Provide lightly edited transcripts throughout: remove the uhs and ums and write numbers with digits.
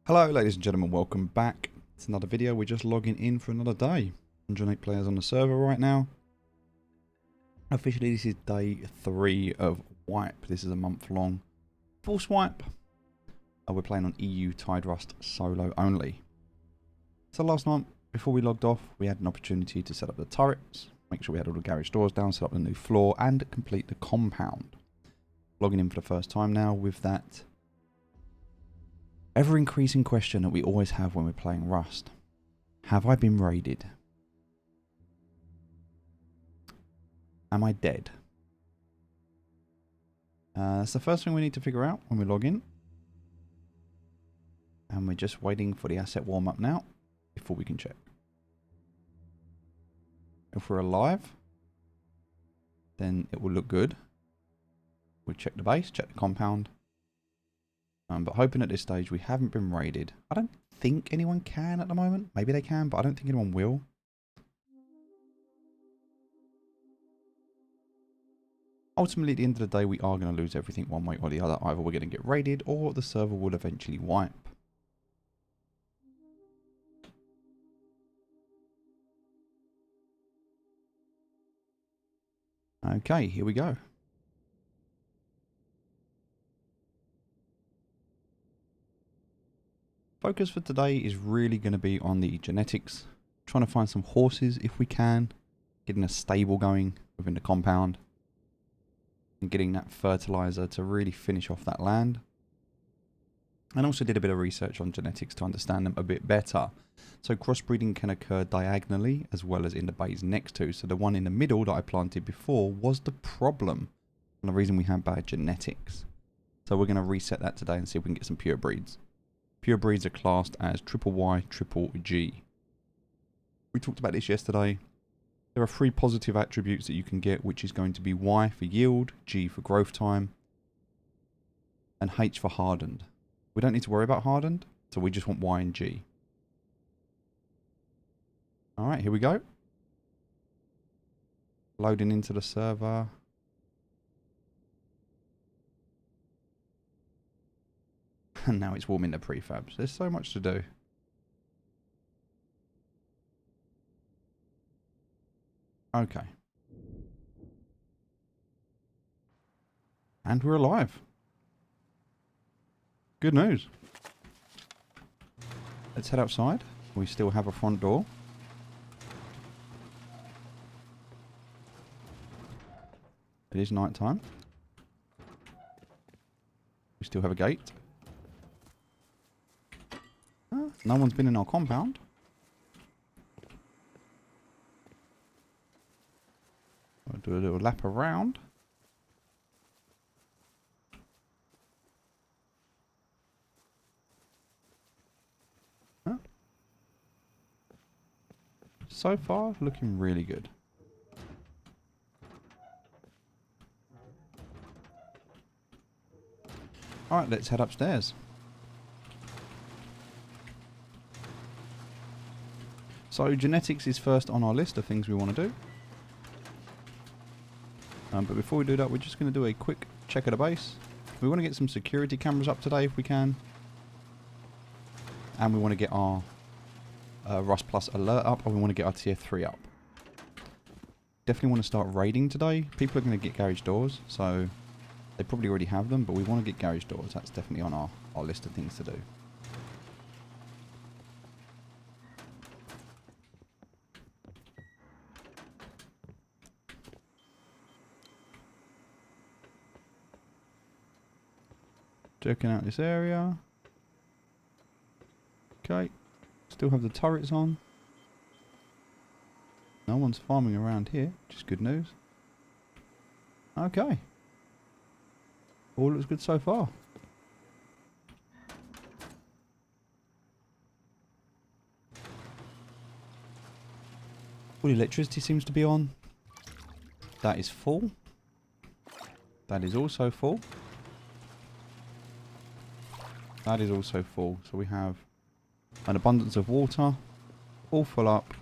Hello ladies and gentlemen, welcome back. It's another video. We're just logging in for another day. 108 players on the server right now. Officially this is day 3 of wipe. This is a month long force wipe. We're playing on EU Tide Rust solo only. So last night before we logged off we had an opportunity to set up the turrets, make sure we had all the garage doors down, set up the new floor and complete the compound. Logging in for the first time now with that ever-increasing question that we always have when we're playing Rust. Have I been raided? Am I dead? That's the first thing we need to figure out when we log in. And we're just waiting for the asset warm-up now before we can check. If we're alive, then it will look good. We'll check the base, check the compound. But hoping at this stage we haven't been raided. I don't think anyone can at the moment. Maybe they can, but I don't think anyone will. Ultimately, at the end of the day, we are going to lose everything one way or the other. Either we're going to get raided or the server will eventually wipe. Okay, here we go. Focus for today is really going to be on the genetics. Trying to find some horses if we can. Getting a stable going within the compound. And getting that fertilizer to really finish off that land. And also did a bit of research on genetics to understand them a bit better. So crossbreeding can occur diagonally as well as in the bays next to. So the one in the middle that I planted before was the problem. And the reason we had bad genetics. So we're going to reset that today and see if we can get some pure breeds. Pure breeds are classed as triple Y, triple G. We talked about this yesterday. There are 3 positive attributes that you can get, which is going to be Y for yield, G for growth time, and H for hardened. We don't need to worry about hardened, so we just want Y and G. Alright, here we go. Loading into the server. And now it's warming the prefabs. There's so much to do. Okay. And we're alive. Good news. Let's head outside. We still have a front door. It is night time. We still have a gate. No one's been in our compound. I'll do a little lap around. Huh? So far, looking really good. Alright, let's head upstairs. So genetics is first on our list of things we want to do. But before we do that, we're just going to do a quick check of the base. We want to get some security cameras up today if we can. And we want to get our Rust Plus alert up, and we want to get our tier 3 up. Definitely want to start raiding today. People are going to get garage doors, so they probably already have them, but we want to get garage doors. That's definitely on our list of things to do. Checking out this area. Okay. Still have the turrets on. No one's farming around here, which is good news. Okay. All looks good so far. All the electricity seems to be on. That is full. That is also full. That is also full. So we have an abundance of water. All full up.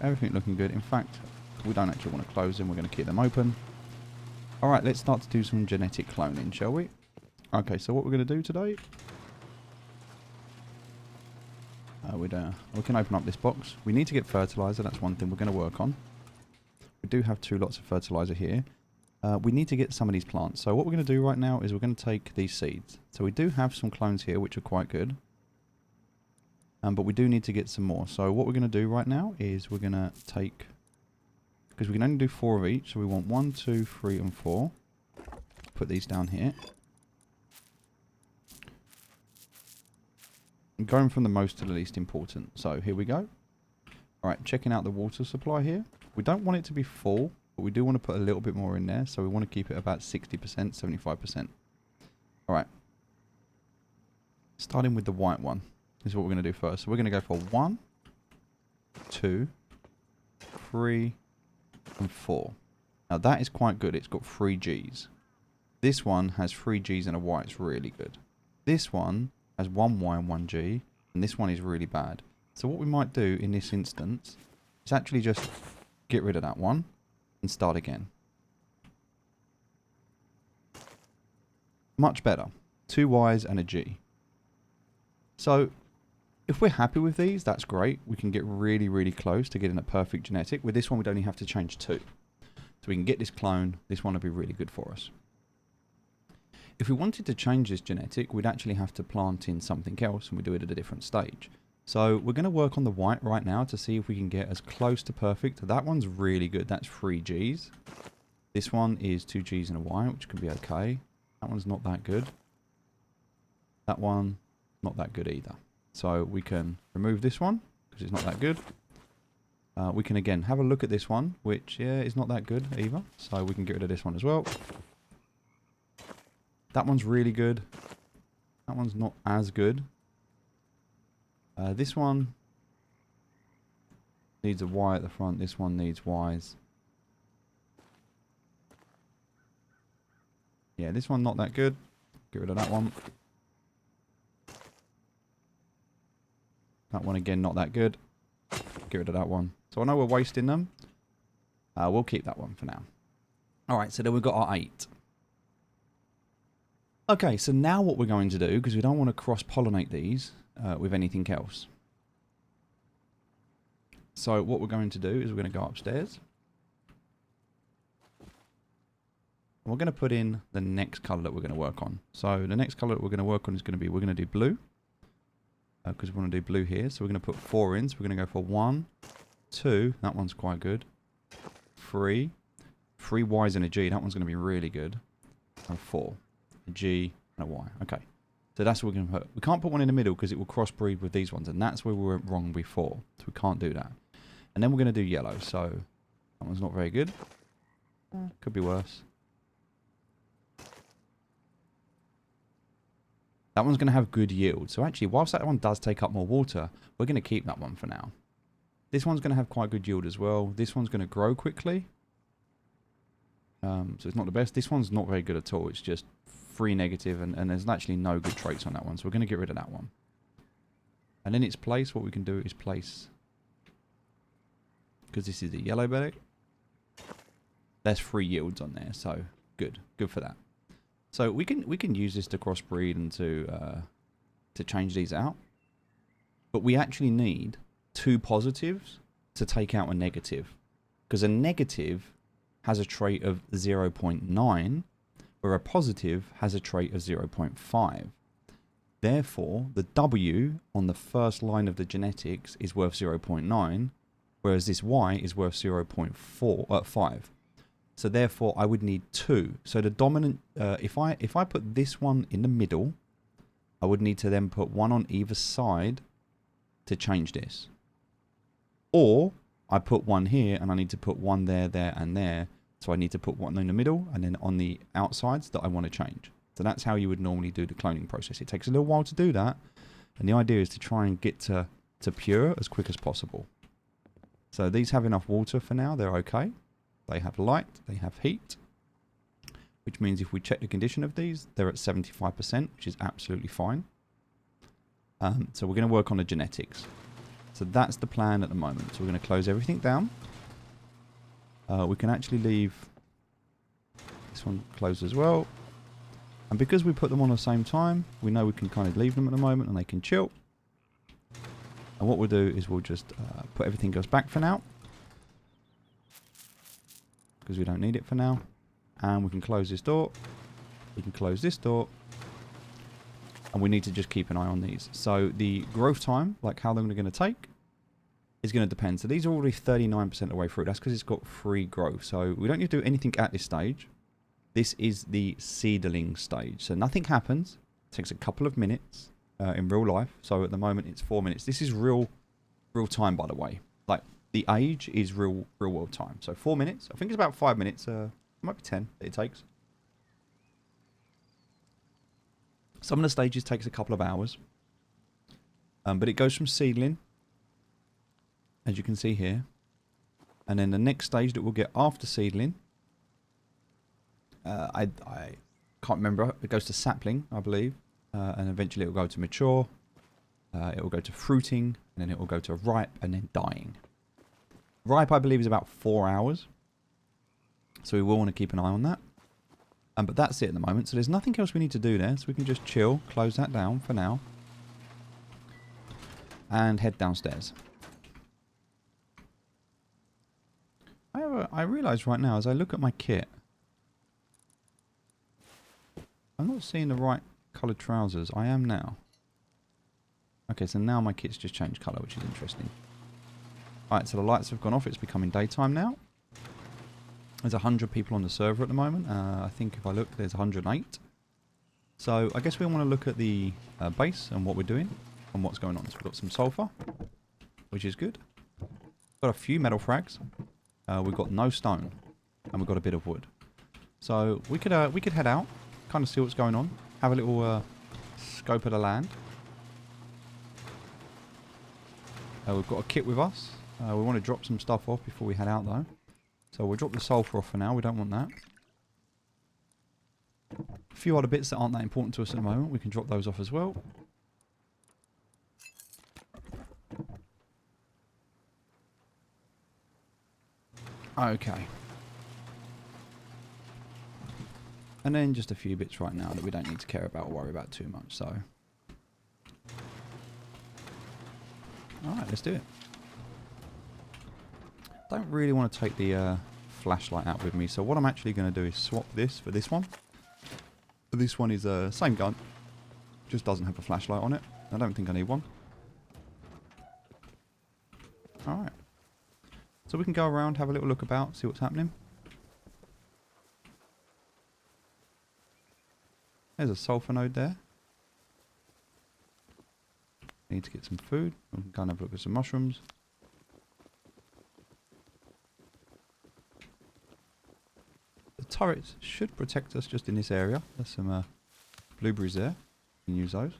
Everything looking good. In fact, we don't actually want to close them. We're going to keep them open. Alright, let's start to do some genetic cloning, shall we? Okay, so what we're going to do today We can open up this box. We need to get fertilizer. That's one thing we're going to work on. We do have 2 lots of fertilizer here. We need to get some of these plants. So what we're going to do right now is we're going to take these seeds. So we do have some clones here, which are quite good. But we do need to get some more. So what we're going to do right now is we're going to take... Because we can only do 4 of each. So we want 1, 2, 3, and 4. Put these down here. I'm going from the most to the least important. So here we go. Alright, checking out the water supply here. We don't want it to be full, but we do want to put a little bit more in there. So we want to keep it about 60%, 75%. Alright. Starting with the white one. This is what we're going to do first. So we're going to go for 1, 2, 3, and 4. Now that is quite good. It's got 3 Gs. This one has 3 Gs and a Y. It's really good. This one has 1 Y and 1 G. And this one is really bad. So what we might do in this instance is actually just get rid of that one and start again. Much better. 2 Ys and a G. So if we're happy with these, that's great. We can get really, really close to getting a perfect genetic. With this one, we'd only have to change 2. So we can get this clone. This one would be really good for us. If we wanted to change this genetic, we'd actually have to plant in something else, and we do it at a different stage. So we're going to work on the white right now to see if we can get as close to perfect. That one's really good. That's 3 Gs. This one is 2 Gs and a Y, which can be okay. That one's not that good. That one, not that good either. So we can remove this one, because it's not that good. We can again have a look at this one, which, yeah, is not that good either. So we can get rid of this one as well. That one's really good. That one's not as good. This one needs a Y at the front. This one needs Ys. Yeah, this one not that good. Get rid of that one. That one again not that good. Get rid of that one. So I know we're wasting them. We'll keep that one for now. Alright, so then we've got our 8. Okay, so now what we're going to do, because we don't want to cross-pollinate these with anything else. So what we're going to do is we're going to go upstairs. And we're going to put in the next colour that we're going to work on. So the next colour that we're going to work on is going to be, we're going to do blue. Because we want to do blue here. So we're going to put 4 in. So we're going to go for 1, 2. That one's quite good. 3. 3 Ys and a G. That one's going to be really good. And 4. A G and a Y. Okay. So that's what we're going to put. We can't put one in the middle because it will crossbreed with these ones. And that's where we went wrong before. So we can't do that. And then we're going to do yellow. So that one's not very good. Could be worse. That one's going to have good yield. So actually, whilst that one does take up more water, we're going to keep that one for now. This one's going to have quite good yield as well. This one's going to grow quickly. So it's not the best. This one's not very good at all. It's just 3 negative, and there's actually no good traits on that one. So we're going to get rid of that one. And in its place, what we can do is place, because this is a yellow bag, there's 3 yields on there. So good for that. So we can use this to crossbreed and to change these out. But we actually need 2 positives to take out a negative. Because a negative has a trait of 0.9, where a positive has a trait of 0.5. Therefore, the W on the first line of the genetics is worth 0.9, whereas this Y is worth 0.5. So therefore, I would need 2. So the dominant, if I put this one in the middle, I would need to then put 1 on either side to change this. Or I put 1 here, and I need to put 1 there, there, and there. So I need to put 1 in the middle, and then on the outsides that I want to change. So that's how you would normally do the cloning process. It takes a little while to do that, and the idea is to try and get to pure as quick as possible. So these have enough water for now. They're okay. They have light, they have heat, which means if we check the condition of these, they're at 75%, which is absolutely fine. So we're going to work on the genetics. So that's the plan at the moment. So we're going to close everything down. We can actually leave this one closed as well. And because we put them on at the same time, we know we can kind of leave them at the moment and they can chill. And And what we'll do is we'll just put everything else back for now, because we don't need it for now. And we can close this door. We can close this door. And we need to just keep an eye on these. So the growth time, like how long they're going to take, is going to depend. So these are already 39% of the way through. That's because it's got free growth. So we don't need to do anything at this stage. This is the seedling stage. So nothing happens. It takes a couple of minutes in real life. So at the moment it's 4 minutes. This is real time, by the way. Like the age is real world time. So 4 minutes. I think it's about 5 minutes. It might be 10 that it takes. Some of the stages takes a couple of hours. But it goes from seedling, as you can see here. And then the next stage that we'll get after seedling, I can't remember. It goes to sapling, I believe. And eventually it will go to mature. It will go to fruiting. And then it will go to ripe and then dying. Ripe, I believe, is about 4 hours. So we will want to keep an eye on that. But that's it at the moment. So there's nothing else we need to do there. So we can just chill, close that down for now. And head downstairs. I realise right now as I look at my kit, I'm not seeing the right coloured trousers. I am now. Okay, so now my kit's just changed colour, which is interesting. Alright, so the lights have gone off. It's becoming daytime now. There's 100 people on the server at the moment. I think if I look, there's 108. So I guess we want to look at the base and what we're doing and what's going on. So we've got some sulfur, which is good. Got a few metal frags. We've got no stone, and we've got a bit of wood. So we could head out, kind of see what's going on, have a little scope of the land. We've got a kit with us. We want to drop some stuff off before we head out though. So we'll drop the sulfur off for now. We don't want that. A few other bits that aren't that important to us at the moment. We can drop those off as well. Okay. And then just a few bits right now that we don't need to care about or worry about too much. So, alright, let's do it. Don't really want to take the flashlight out with me, so what I'm actually going to do is swap this for this one. This one is the same gun, just doesn't have a flashlight on it. I don't think I need one. Alright, so we can go around, have a little look about, see what's happening. There's a sulfur node there. Need to get some food. We can go and have a look at some mushrooms. The turrets should protect us just in this area. There's some blueberries there. You can use those.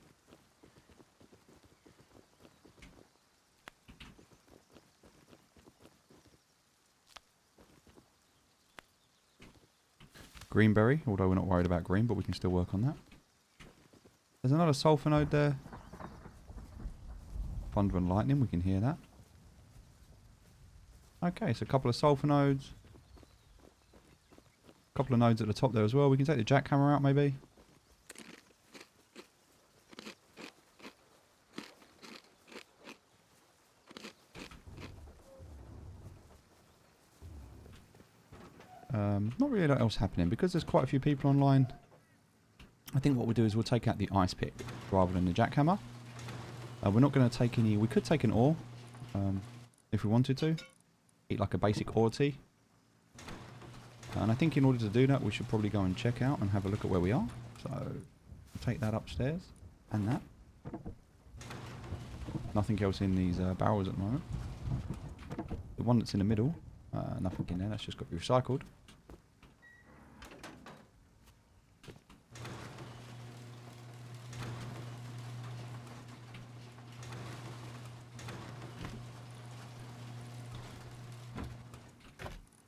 Greenberry, although we're not worried about green, but we can still work on that. There's another sulfur node there. Thunder and lightning, we can hear that. Okay, so a couple of sulfur nodes. A couple of nodes at the top there as well. We can take the jackhammer out maybe. Not really a lot else happening because there's quite a few people online. I think what we'll do is we'll take out the ice pick rather than the jackhammer. We're not going to take any. We could take an ore if we wanted to. Eat like a basic ore tea. And I think in order to do that, we should probably go and check out and have a look at where we are. So we'll take that upstairs and that. Nothing else in these barrels at the moment. The one that's in the middle, nothing in there. That's just got to be recycled.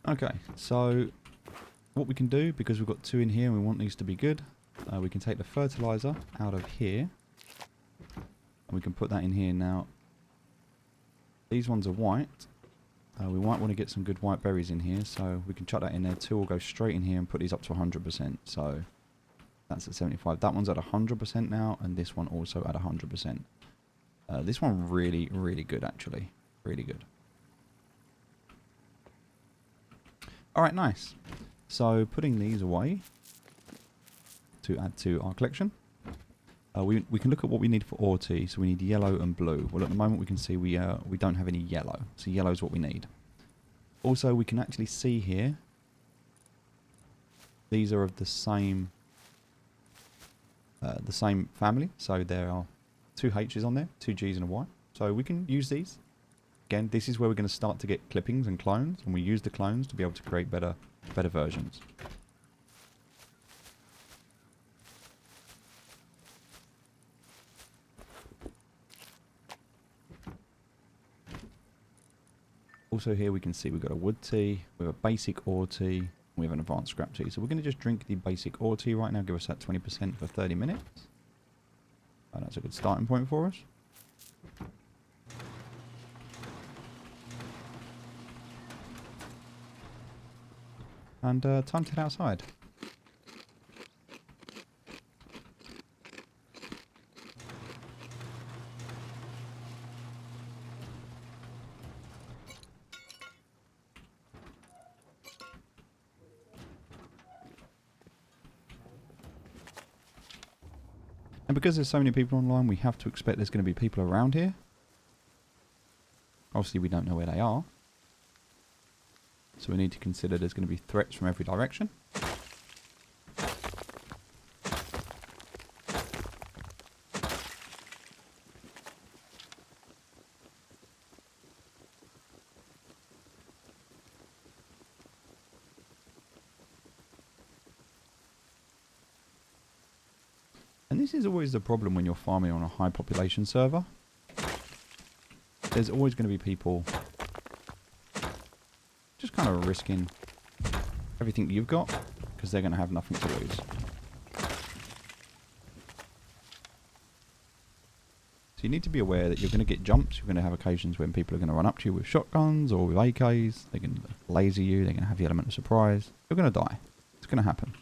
Okay, so what we can do, because we've got two in here and we want these to be good, we can take the fertilizer out of here and we can put that in here now. These ones are white. We might want to get some good white berries in here, so we can chuck that in there. Two will go straight in here and put these up to 100%. So that's at 75. That one's at 100% now, and this one also at 100%. This one really, really good actually. Really good. Alright, nice. So putting these away to add to our collection. We can look at what we need for ore tea. So we need yellow and blue. Well, at the moment we can see we don't have any yellow. So yellow is what we need. Also, we can actually see here, these are of the same family. So there are 2 H's on there, 2 G's and a Y. So we can use these. Again, this is where we're going to start to get clippings and clones, and we use the clones to be able to create better versions. Also here we can see we've got a wood tea, we have a basic ore tea, and we have an advanced scrap tea. So we're going to just drink the basic ore tea right now, give us that 20% for 30 minutes. Oh, that's a good starting point for us. And time to head outside. And because there's so many people online, we have to expect there's going to be people around here. Obviously, we don't know where they are. So we need to consider there's going to be threats from every direction. And this is always the problem when you're farming on a high population server. There's always going to be people just kind of risking everything you've got because they're going to have nothing to lose. So you need to be aware that you're going to get jumps. You're going to have occasions when people are going to run up to you with shotguns or with AKs. They're going to laser you. They're going to have the element of surprise. You're going to die. It's going to happen.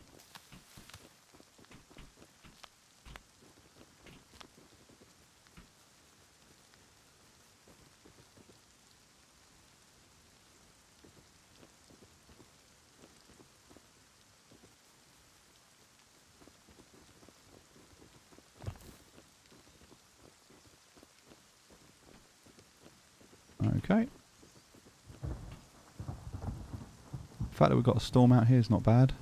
Okay. The fact that we've got a storm out here is not bad.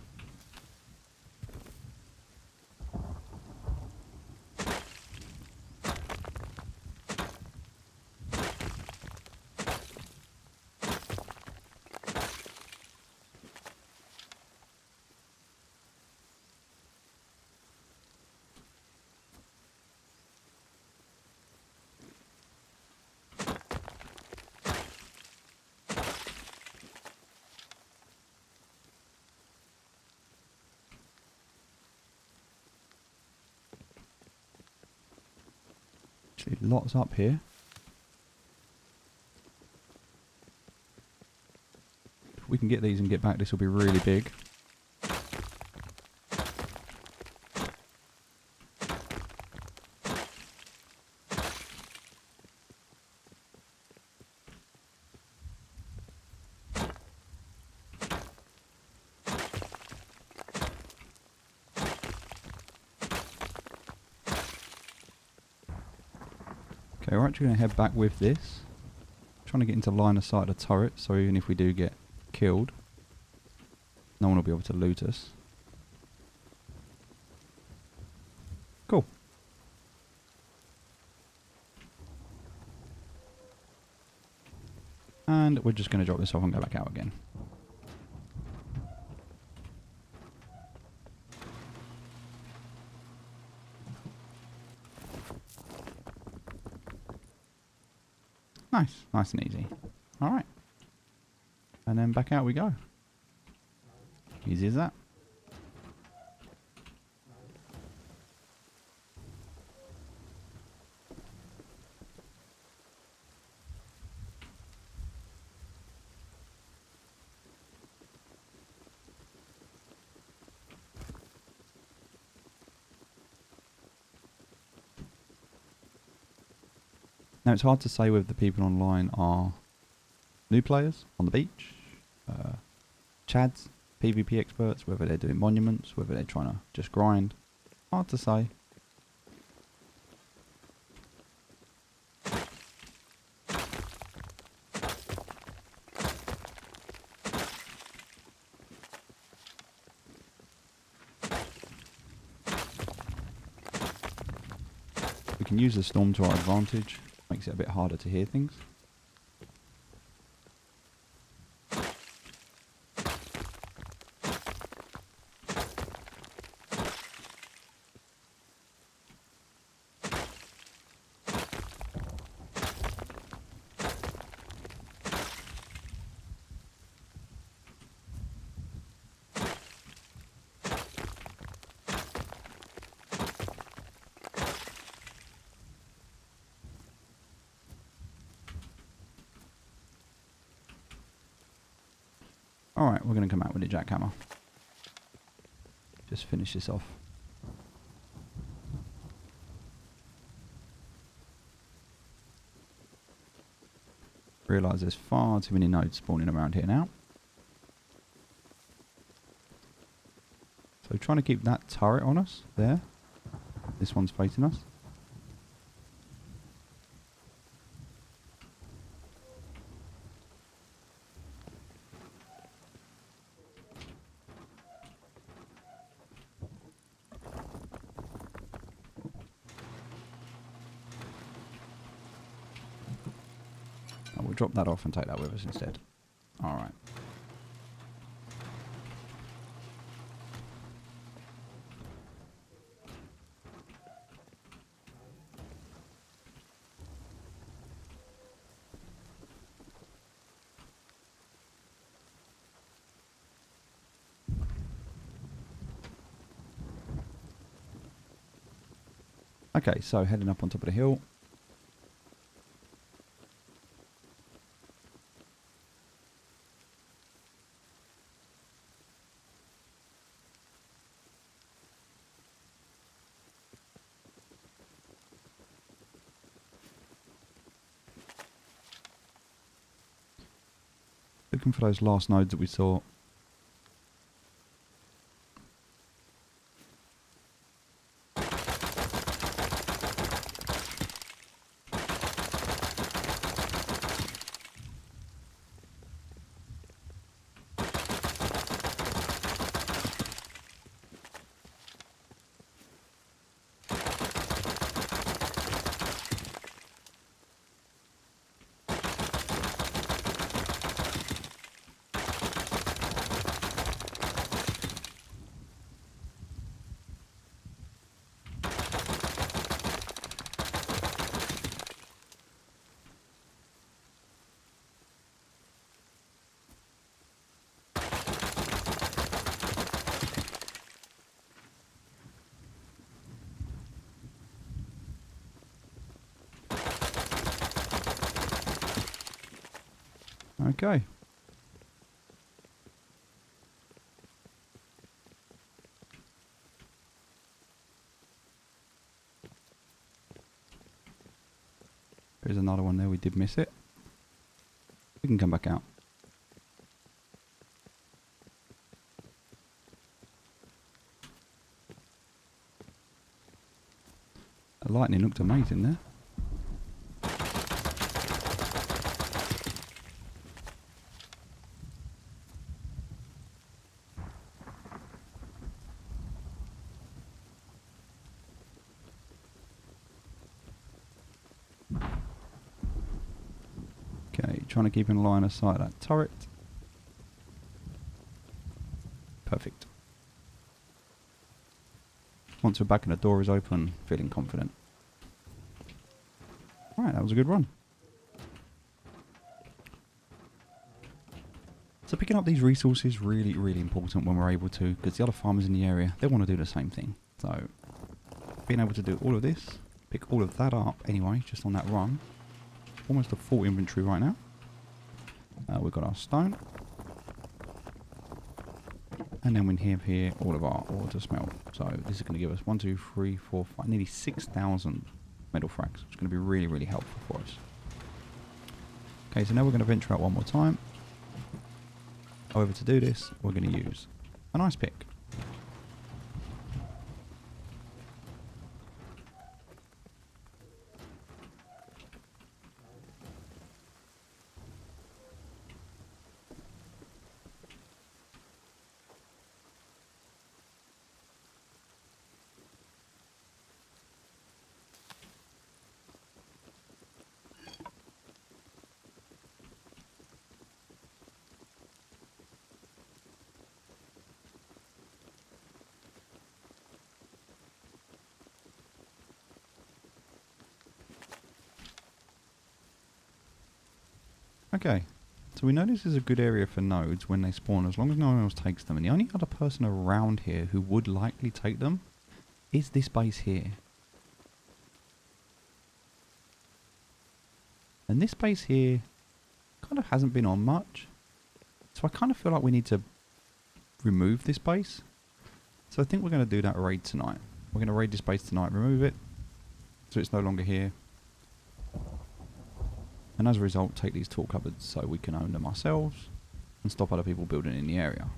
Actually, lots up here. If we can get these and get back, this will be really big. Okay, we're actually going to head back with this. Trying to get into line of sight of the turret, so even if we do get killed, no one will be able to loot us. Cool. And we're just going to drop this off and go back out again. Nice, nice and easy. Alright. And then back out we go. Easy as that. Now it's hard to say whether the people online are new players on the beach, chads, PvP experts, whether they're doing monuments, whether they're trying to just grind. Hard to say. We can use the storm to our advantage. Makes it a bit harder to hear things. Alright, we're going to come out with a jackhammer. Just finish this off. Realise there's far too many nodes spawning around here now. So trying to keep that turret on us, there. This one's facing us. We'll drop that off and take that with us instead. Alright. Okay, so heading up on top of the hill. Looking for those last nodes that we saw. Okay. There's another one there, we did miss it. We can come back out. The lightning looked amazing there. Okay, trying to keep in line of sight of that turret. Perfect. Once we're back and the door is open, feeling confident. Alright, that was a good run. So picking up these resources is really, really important when we're able to, because the other farmers in the area, they want to do the same thing. So being able to do all of this, pick all of that up anyway, just on that run. Almost a full inventory right now. We've got our stone. And then we have here all of our ore to smelt. So this is going to give us 1, 2, 3, 4, 5, nearly 6,000 metal frags. It's going to be really, really helpful for us. Okay, so now we're going to venture out one more time. However, to do this, we're going to use an ice pick. Okay, so we know this is a good area for nodes when they spawn, as long as no one else takes them. And the only other person around here who would likely take them is this base here. And this base here kind of hasn't been on much. So I kind of feel like we need to remove this base. So I think we're going to do that raid tonight. We're going to raid this base tonight, remove it, so it's no longer here. And as a result, take these tool cupboards so we can own them ourselves and stop other people building in the area.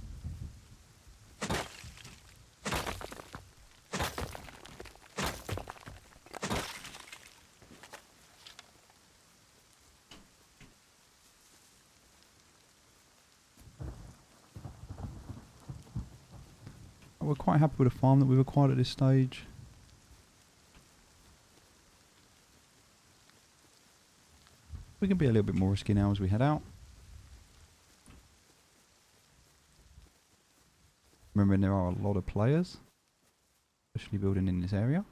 We're quite happy with the farm that we've acquired at this stage. We can be a little bit more risky now as we head out. Remembering there are a lot of players, especially building in this area.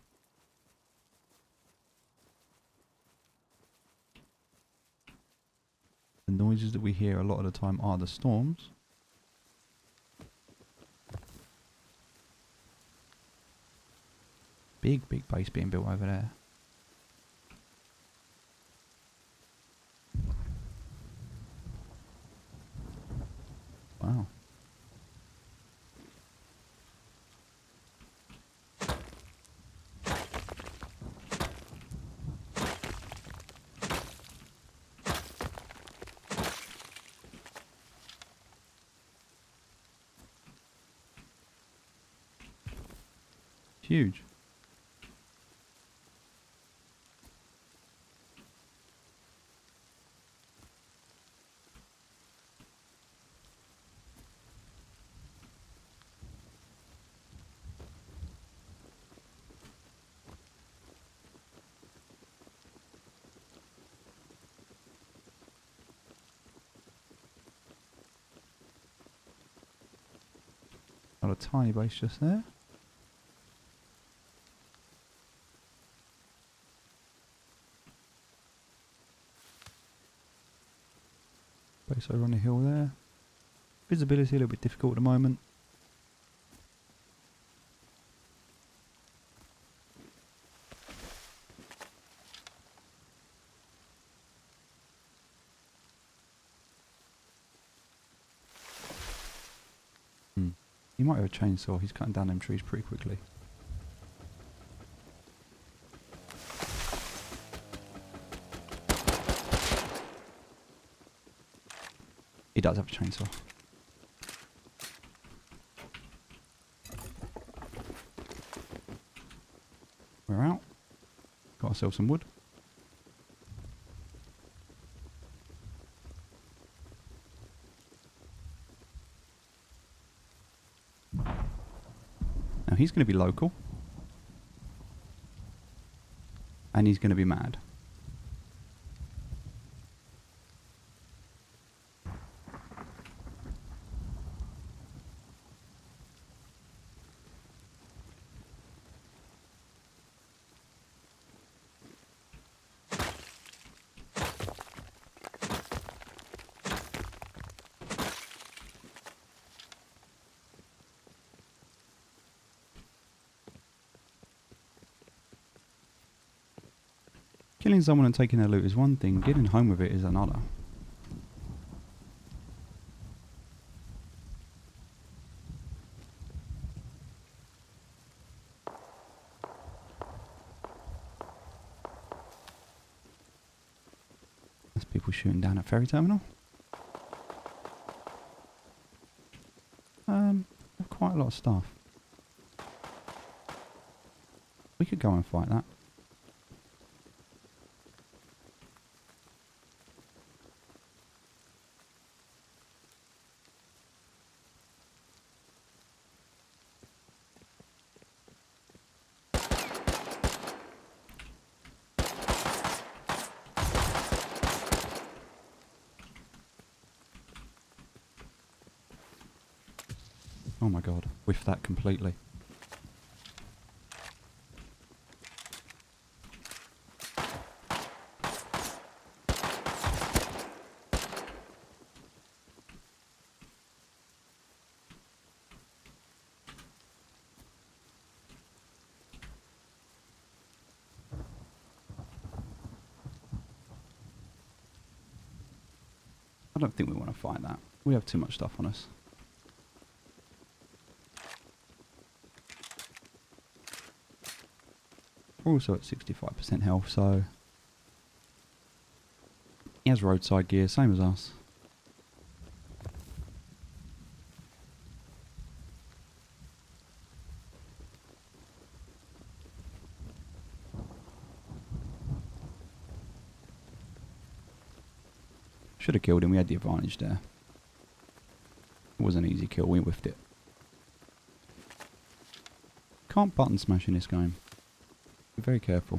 The noises that we hear a lot of the time are the storms. Big base being built over there. Wow. Huge. Got a tiny base just there. Base over on the hill there. Visibility a little bit difficult at the moment. He might have a chainsaw. He's cutting down them trees pretty quickly. He does have a chainsaw. We're out. Got ourselves some wood. Now he's going to be local. And he's going to be mad. Killing someone and taking their loot is one thing, getting home with it is another. There's people shooting down at ferry terminal. Quite a lot of stuff. We could go and fight that. Oh my god, whiffed that completely. I don't think we want to fight that. We have too much stuff on us. We're also at 65% health, so... He has roadside gear, same as us. Should have killed him, we had the advantage there. It was an easy kill, we whiffed it. Can't button smash in this game. Be very careful.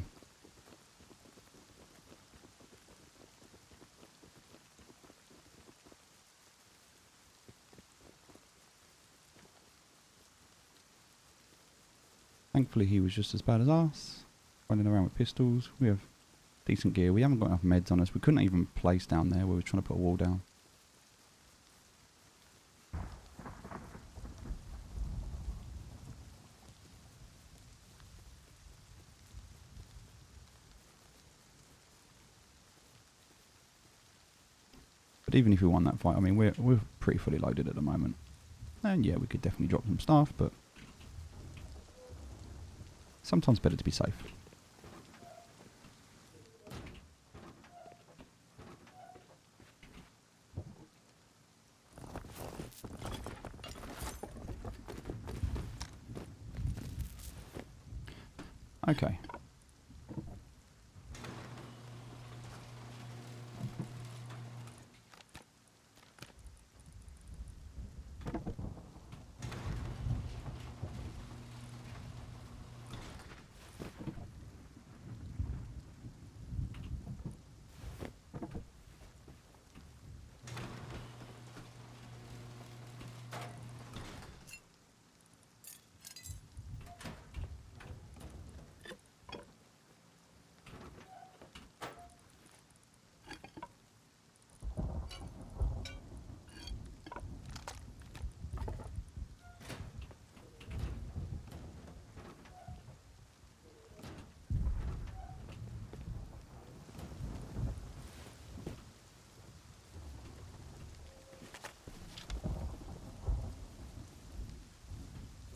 Thankfully he was just as bad as us. Running around with pistols. We have decent gear. We haven't got enough meds on us. We couldn't even place down there. We were trying to put a wall down. But even if we won that fight, I mean, we're pretty fully loaded at the moment. And yeah, we could definitely drop some stuff, but sometimes better to be safe. Okay.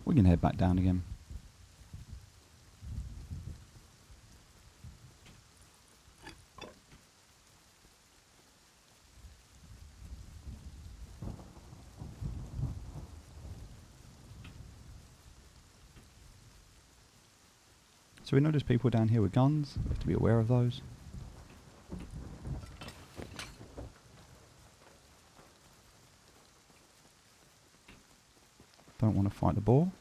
We can head back down again. So we know there's people down here with guns. We have to be aware of those. Don't want to fight the boar.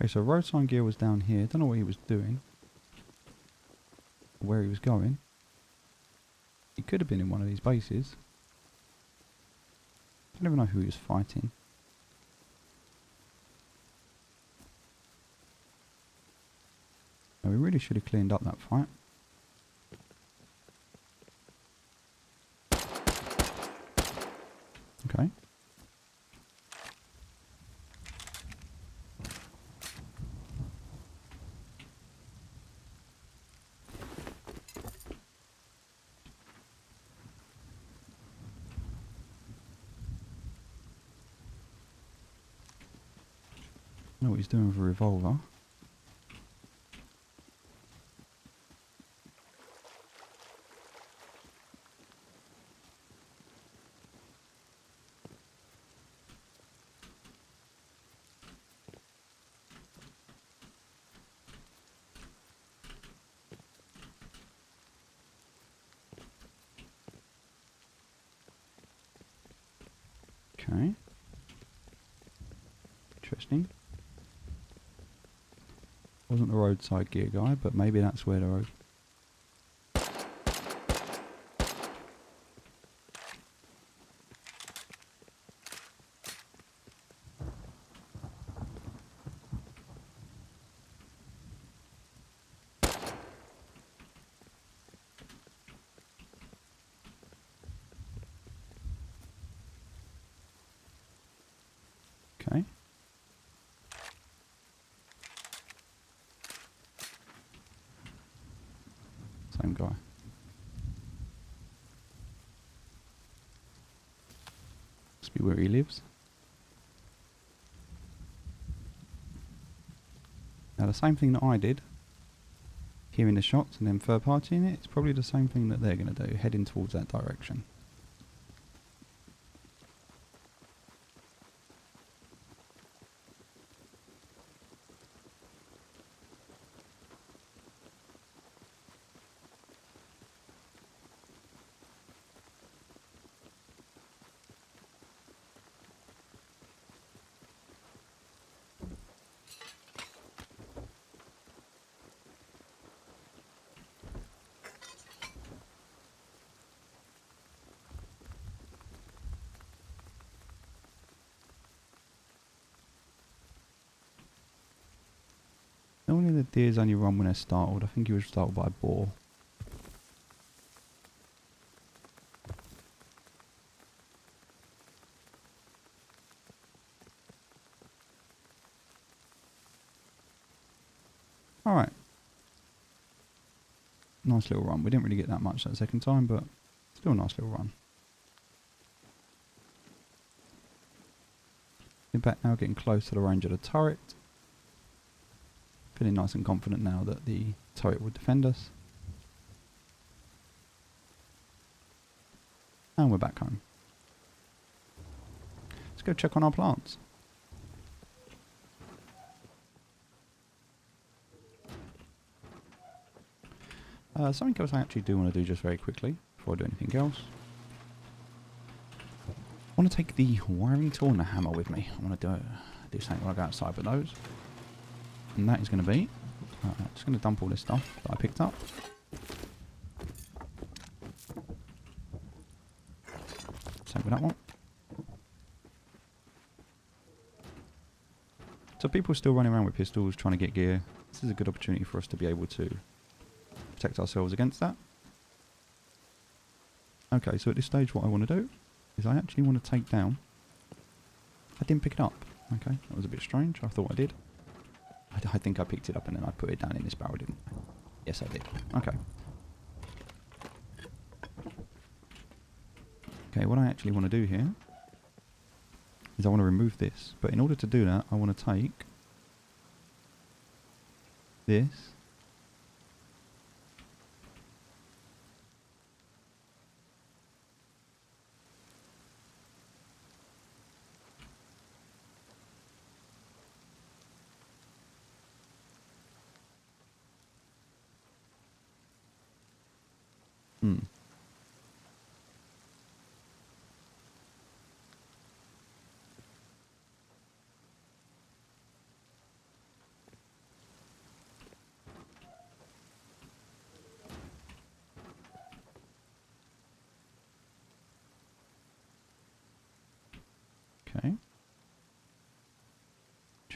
Okay, so road sign gear was down here. Don't know what he was doing. Where he was going. He could have been in one of these bases. I don't even know who he was fighting. No, we really should have cleaned up that fight. Okay. I know what he's doing with a revolver. Okay. Interesting. Wasn't the roadside gear guy, but maybe that's where the road... Okay. Same guy. Must be where he lives. Now the same thing that I did, hearing the shots and then third partying it, it's probably the same thing that they're going to do, heading towards that direction. Normally the deers only run when they're startled. I think he was startled by a boar. Alright. Nice little run. We didn't really get that much that second time, but still a nice little run. In back now, getting close to the range of the turret. Feeling nice and confident now that the turret will defend us. And we're back home. Let's go check on our plants. Something else I actually do want to do just very quickly before I do anything else. I want to take the wiring tool and the hammer with me. I want to do something when I go outside with those. And that is going to be, just going to dump all this stuff that I picked up. Same with that one. So people still running around with pistols trying to get gear. This is a good opportunity for us to be able to protect ourselves against that. Okay, so at this stage what I want to do is I actually want to take down... I didn't pick it up. Okay, that was a bit strange. I thought I did. I think I picked it up and then I put it down in this barrel, didn't I? Yes, I did. Okay. Okay, what I actually want to do here is I want to remove this. But in order to do that, I want to take this.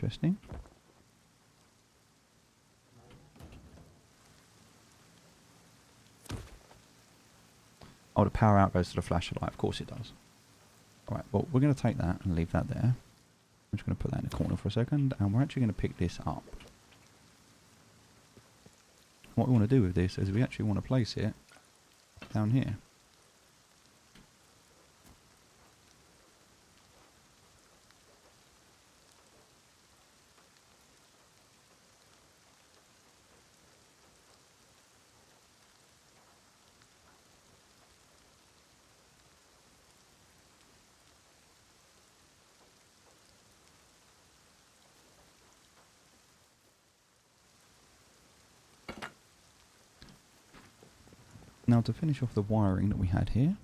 Interesting. Oh, the power out goes to the flashlight. Of course it does. Alright, well, we're going to take that and leave that there. I'm just going to put that in the corner for a second, and we're actually going to pick this up. What we want to do with this is we actually want to place it down here. Now to finish off the wiring that we had here,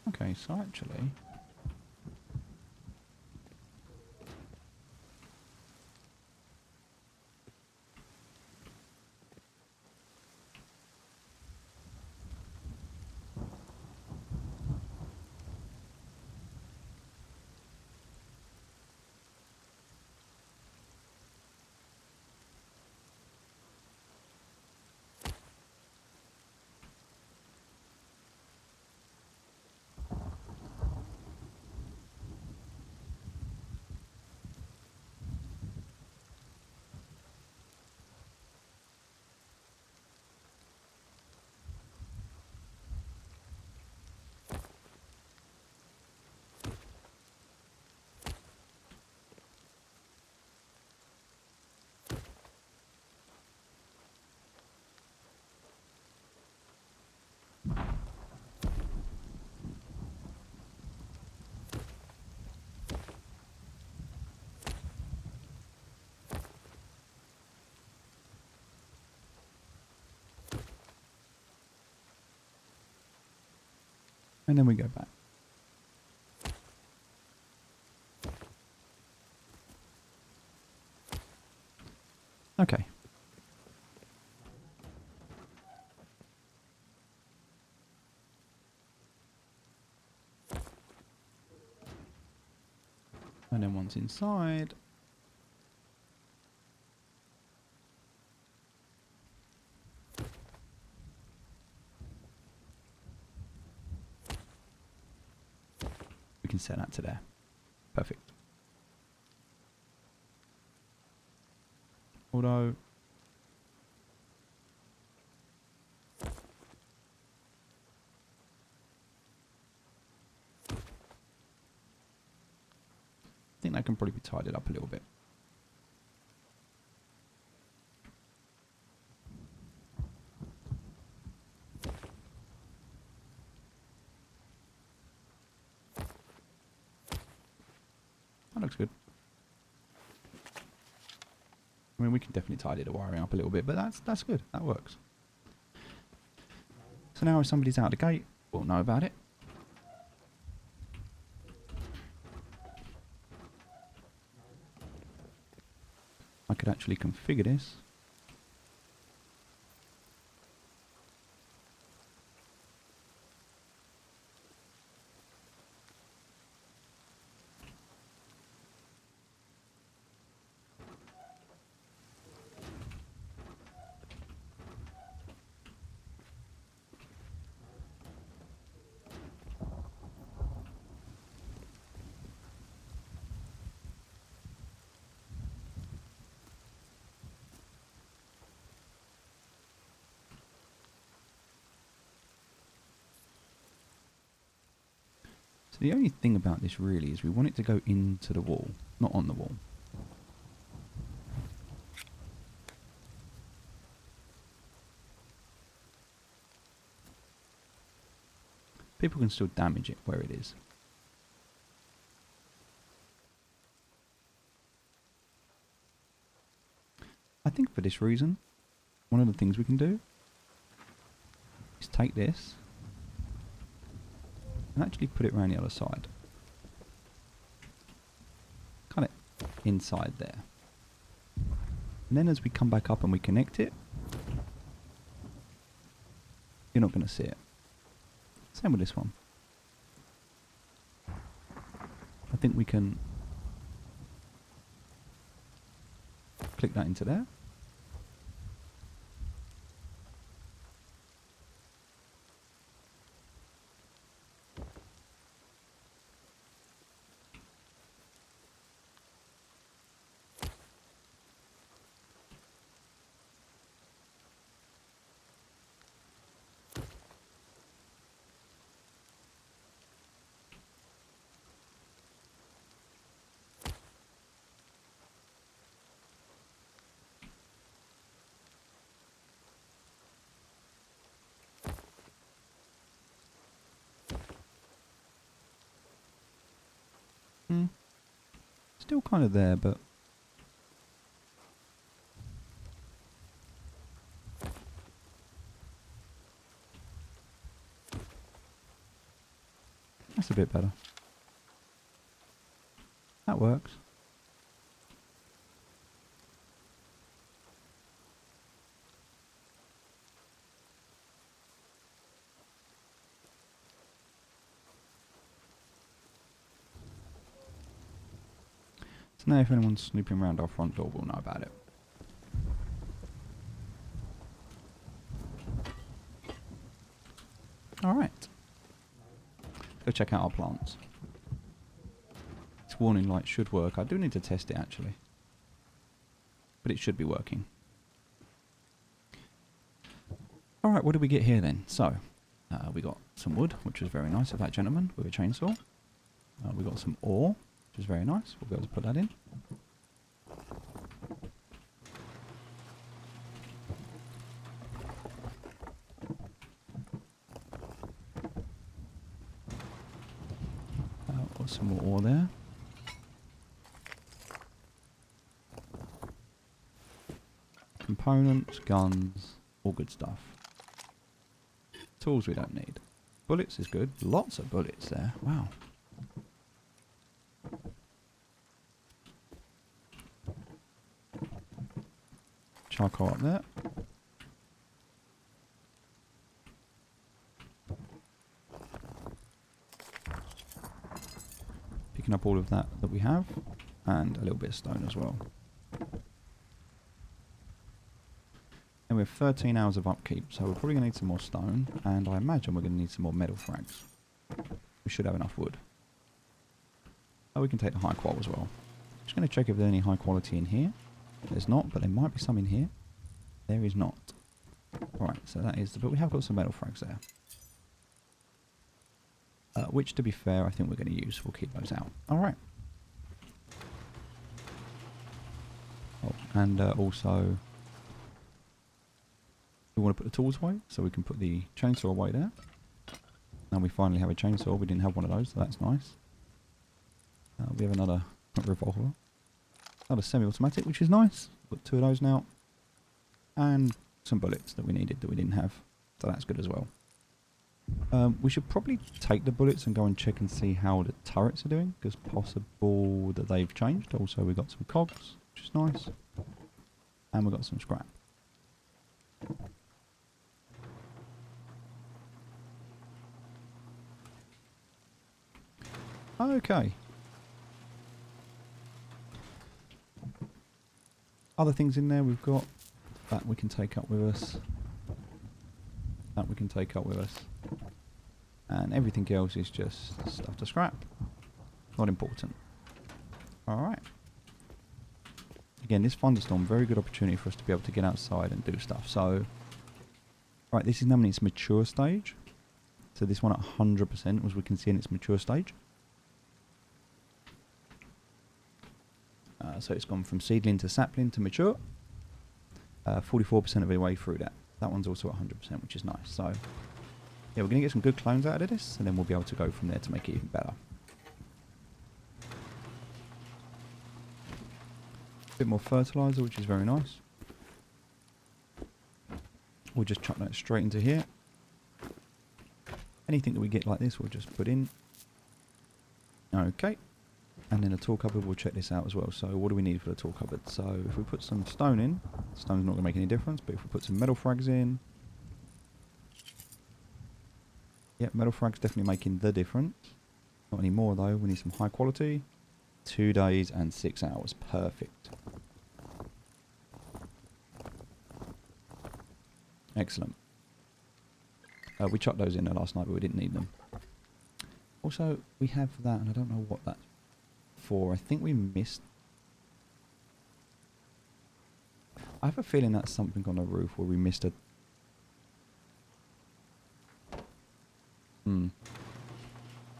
okay, so actually, and then we go back. Okay. And then once inside, we can set that to there. Perfect. Although, I think that can probably be tidied up a little bit. That looks good. I mean, we can definitely tidy the wiring up a little bit, but that's good. That works. So now if somebody's out the gate, we'll know about it. I could actually configure this. So the only thing about this really is we want it to go into the wall, not on the wall. people can still damage it where it is. I think for this reason, one of the things we can do is take this and actually put it around the other side. Kind of inside there. And then as we come back up and we connect it, you're not going to see it. Same with this one. I think we can click that into there. Still kind of there, but that's a bit better. That works. So now if anyone's snooping around our front door, we'll know about it. Alright. Go check out our plants. This warning light should work. I do need to test it actually. But it should be working. Alright, what did we get here then? So, we got some wood, which was very nice of that gentleman with a chainsaw. We got some ore, which is very nice. We'll be able to put that in. Got some more ore there. Components, guns, all good stuff. Tools we don't need. Bullets is good. Lots of bullets there. Wow. Charcoal up there. Picking up all of that we have, and a little bit of stone as well. And we have 13 hours of upkeep, so we're probably going to need some more stone, and I imagine we're going to need some more metal frags. We should have enough wood. Oh, we can take the high qual as well. Just going to check if there's any high quality in here. There's not, but there might be some in here. There is not. Right, so that is but we have got some metal frags there. Which, to be fair, I think we're going to use. We'll keep those out. Alright. Oh, and also, we want to put the tools away, so we can put the chainsaw away there. Now we finally have a chainsaw. We didn't have one of those, so that's nice. We have another revolver. Another semi-automatic, which is nice. Got 2 of those now. And some bullets that we needed that we didn't have. So that's good as well. We should probably take the bullets and go and check and see how the turrets are doing, because possible that they've changed. Also, we got some cogs, which is nice. And we got some scrap. Okay. Other things in there we've got that we can take up with us. That we can take up with us. And everything else is just stuff to scrap. Not important. Alright. Again, this thunderstorm, very good opportunity for us to be able to get outside and do stuff. So, right, this is now in its mature stage. So this one at 100% as we can see in its mature stage. So it's gone from seedling to sapling to mature. 44% of the way through that. That one's also at 100%, which is nice. So Yeah, we're going to get some good clones out of this, and then we'll be able to go from there to make it even better. Bit more fertilizer, which is very nice. We'll just chuck that straight into here. Anything that we get like this, we'll just put in. Okay. And then a tool cupboard, we'll check this out as well. So what do we need for the tool cupboard? So if we put some stone in, stone's not going to make any difference, but if we put some metal frags in. Yep, metal frags definitely making the difference. Not anymore though, we need some high quality. 2 days and 6 hours, perfect. Excellent. We chucked those in there last night, but we didn't need them. Also, we have that, and I don't know what that's for. I think we missed... I have a feeling that's something on the roof where we missed a...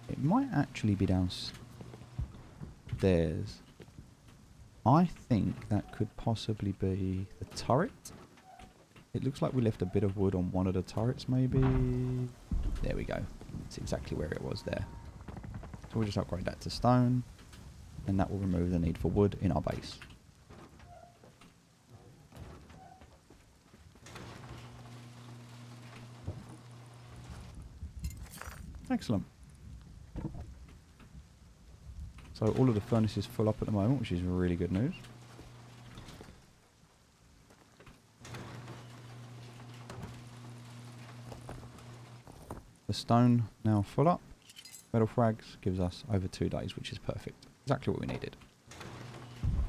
It might actually be downstairs. I think that could possibly be the turret. It looks like we left a bit of wood on one of the turrets, maybe. There we go. That's exactly where it was there. So we'll just upgrade that to stone. And that will remove the need for wood in our base. Excellent. So all of the furnaces full up at the moment, which is really good news. The stone now full up. Metal frags gives us over 2 days, which is perfect. Exactly what we needed.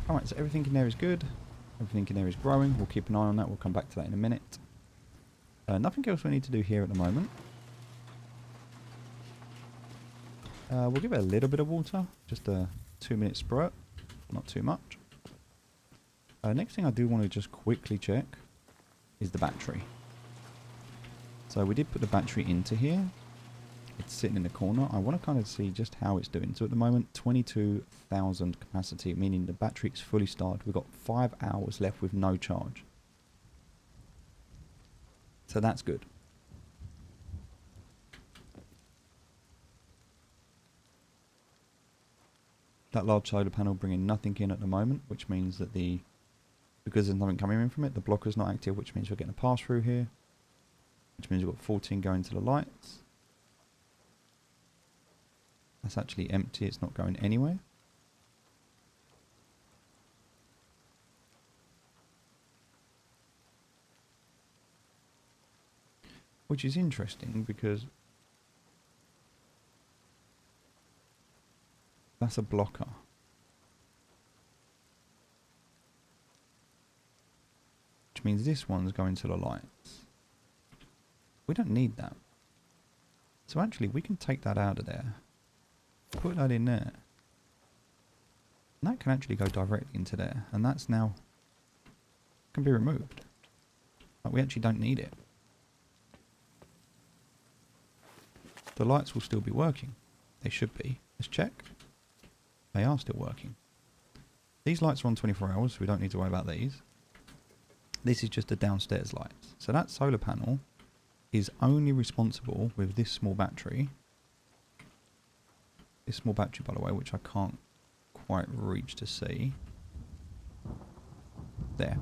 Alright, so everything in there is good. Everything in there is growing. We'll keep an eye on that. We'll come back to that in a minute. Nothing else we need to do here at the moment. We'll give it a little bit of water. Just a 2-minute spurt. Not too much. Next thing I do want to just quickly check is the battery. So we did put the battery into here. It's sitting in the corner. I want to kind of see just how it's doing. So at the moment, 22,000 capacity, meaning the battery is fully started. We've got 5 hours left with no charge. So that's good. That large solar panel bringing nothing in at the moment, which means that because there's nothing coming in from it, the blocker's not active, which means we're getting a pass through here. Which means we've got 14 going to the lights. That's actually empty, it's not going anywhere. Which is interesting because that's a blocker. Which means this one's going to the lights. We don't need that. So actually we can take that out of there. Put that in there. And that can actually go directly into there. And that's now can be removed. Like we actually don't need it. The lights will still be working. They should be. Let's check. They are still working. These lights are on 24 hours, so we don't need to worry about these. This is just the downstairs lights. So that solar panel is only responsible with this small battery. This small battery, by the way, which I can't quite reach to see. There.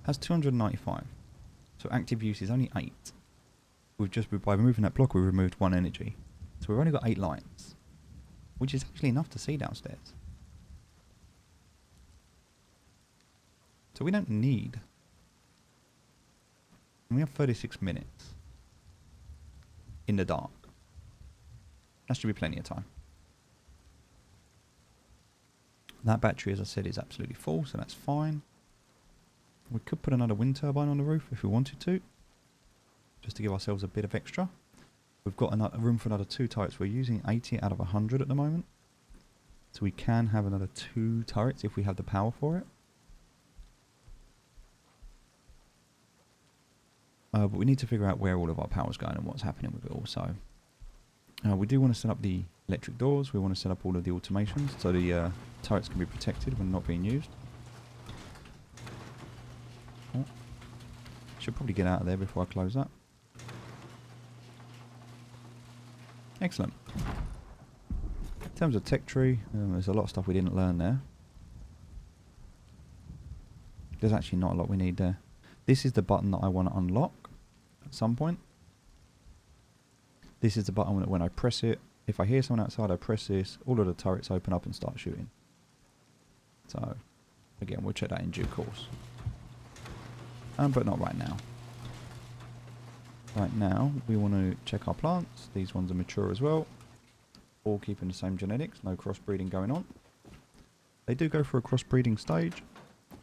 Has 295. So active use is only 8. By removing that block, we removed 1 energy. So we've only got 8 lights. Which is actually enough to see downstairs. So we don't need... And we have 36 minutes. In the dark. That should be plenty of time. That battery, as I said, is absolutely full, so that's fine. We could put another wind turbine on the roof if we wanted to. Just to give ourselves a bit of extra. We've got room for another 2 turrets. We're using 80 out of 100 at the moment. So we can have another 2 turrets if we have the power for it. But we need to figure out where all of our power's going and what's happening with it all. So we do want to set up the electric doors. We want to set up all of the automations so the turrets can be protected when not being used. Oh. Should probably get out of there before I close that. Excellent. In terms of tech tree, there's a lot of stuff we didn't learn there. There's actually not a lot we need there. This is the button that I want to unlock at some point. This is the button that when I press it, if I hear someone outside, I press this, all of the turrets open up and start shooting. So, again, we'll check that in due course. But not right now. Right now, we want to check our plants. These ones are mature as well. All keeping the same genetics, no crossbreeding going on. They do go for a crossbreeding stage,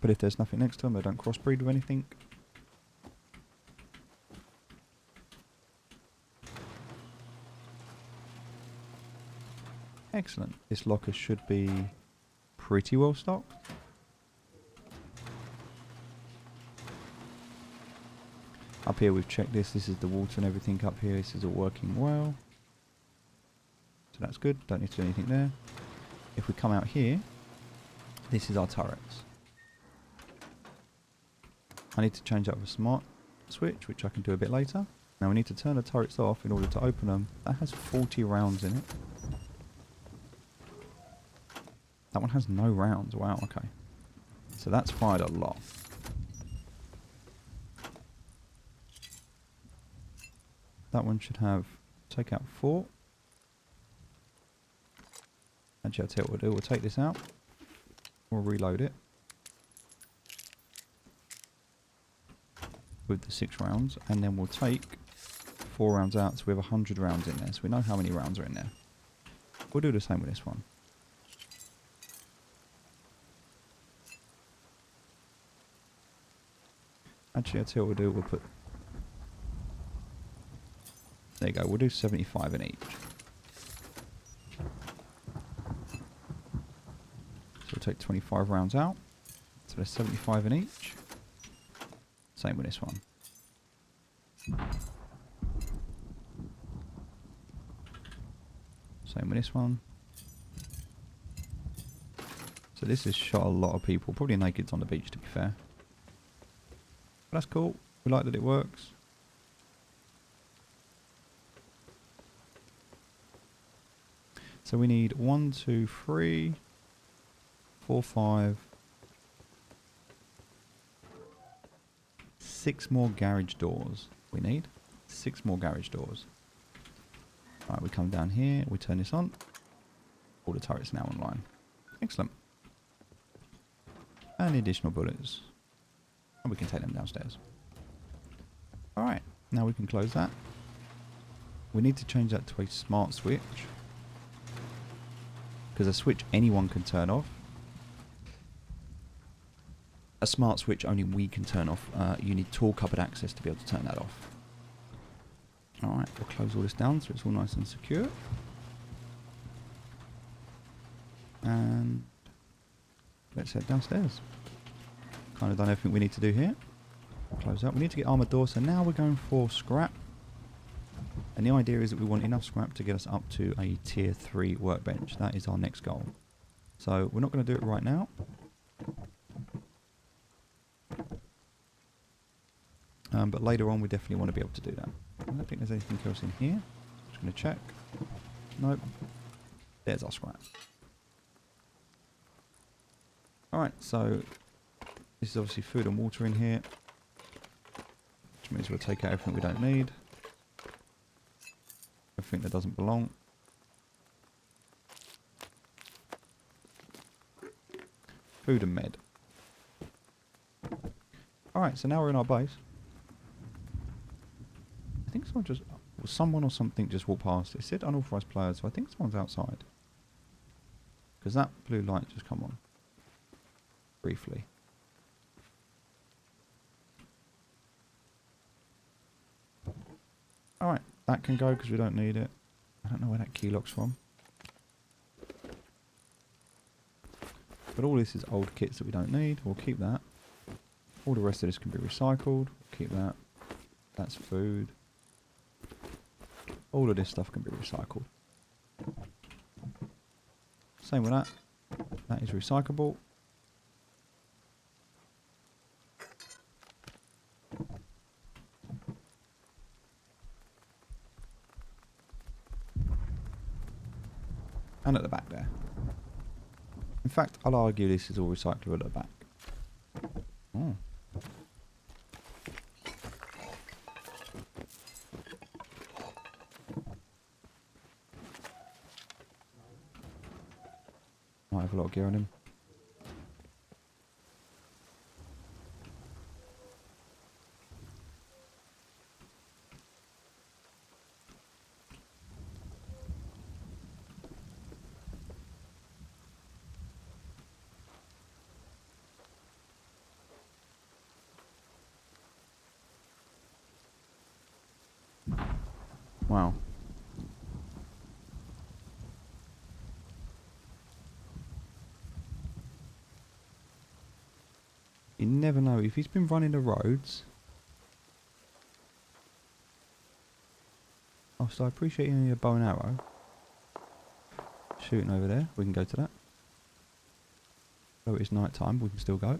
but if there's nothing next to them, they don't crossbreed with anything. Excellent. This locker should be pretty well stocked. Up here we've checked this. This is the water and everything up here. This is all working well. So that's good. Don't need to do anything there. If we come out here, this is our turrets. I need to change that with a smart switch, which I can do a bit later. Now we need to turn the turrets off in order to open them. That has 40 rounds in it. That one has no rounds. Wow, okay. So that's fired a lot. That one should have, take out 4. Actually, I'll tell you what we'll do. We'll take this out. We'll reload it. With the 6 rounds. And then we'll take 4 rounds out. So we have 100 rounds in there. So we know how many rounds are in there. We'll do the same with this one. Actually, I'll tell you what we'll do. We'll put... There you go. We'll do 75 in each. So we'll take 25 rounds out. So there's 75 in each. Same with this one. Same with this one. So this has shot a lot of people. Probably nakeds on the beach, to be fair. But that's cool. We like that it works. So we need 1, 2, 3, 4, 5, 6 more garage doors. We need 6 more garage doors. Alright, we come down here, we turn this on. All the turrets now online. Excellent. And the additional bullets. And we can take them downstairs. Alright, now we can close that. We need to change that to a smart switch. Because a switch anyone can turn off. A smart switch only we can turn off. You need tool cupboard access to be able to turn that off. Alright, we'll close all this down so it's all nice and secure. And let's head downstairs. Kind of done everything we need to do here. Close up. We need to get armored doors, so now we're going for scrap. And the idea is that we want enough scrap to get us up to a tier 3 workbench. That is our next goal. So we're not going to do it right now. But later on we definitely want to be able to do that. I don't think there's anything else in here. Just going to check. Nope. There's our scrap. Alright, so this is obviously food and water in here. Which means we'll take out everything we don't need. Everything that doesn't belong. Food and med. Alright, so now we're in our base. I think someone or something just walked past. It said unauthorized players, so I think someone's outside. Because that blue light just come on. Briefly. Alright, that can go because we don't need it. I don't know where that key lock's from. But all this is old kits that we don't need. We'll keep that. All the rest of this can be recycled. We'll keep that. That's food. All of this stuff can be recycled. Same with that. That is recyclable. And at the back there. In fact, I'll argue this is all recyclable at the back. Oh. Might have a lot of gear on him. Wow. You never know. If he's been running the roads... Oh, so I appreciate you a bow and arrow. Shooting over there. We can go to that. Though it is night time, we can still go.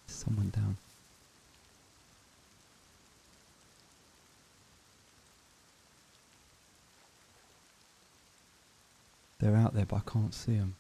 Someone down. They're out there, but I can't see them.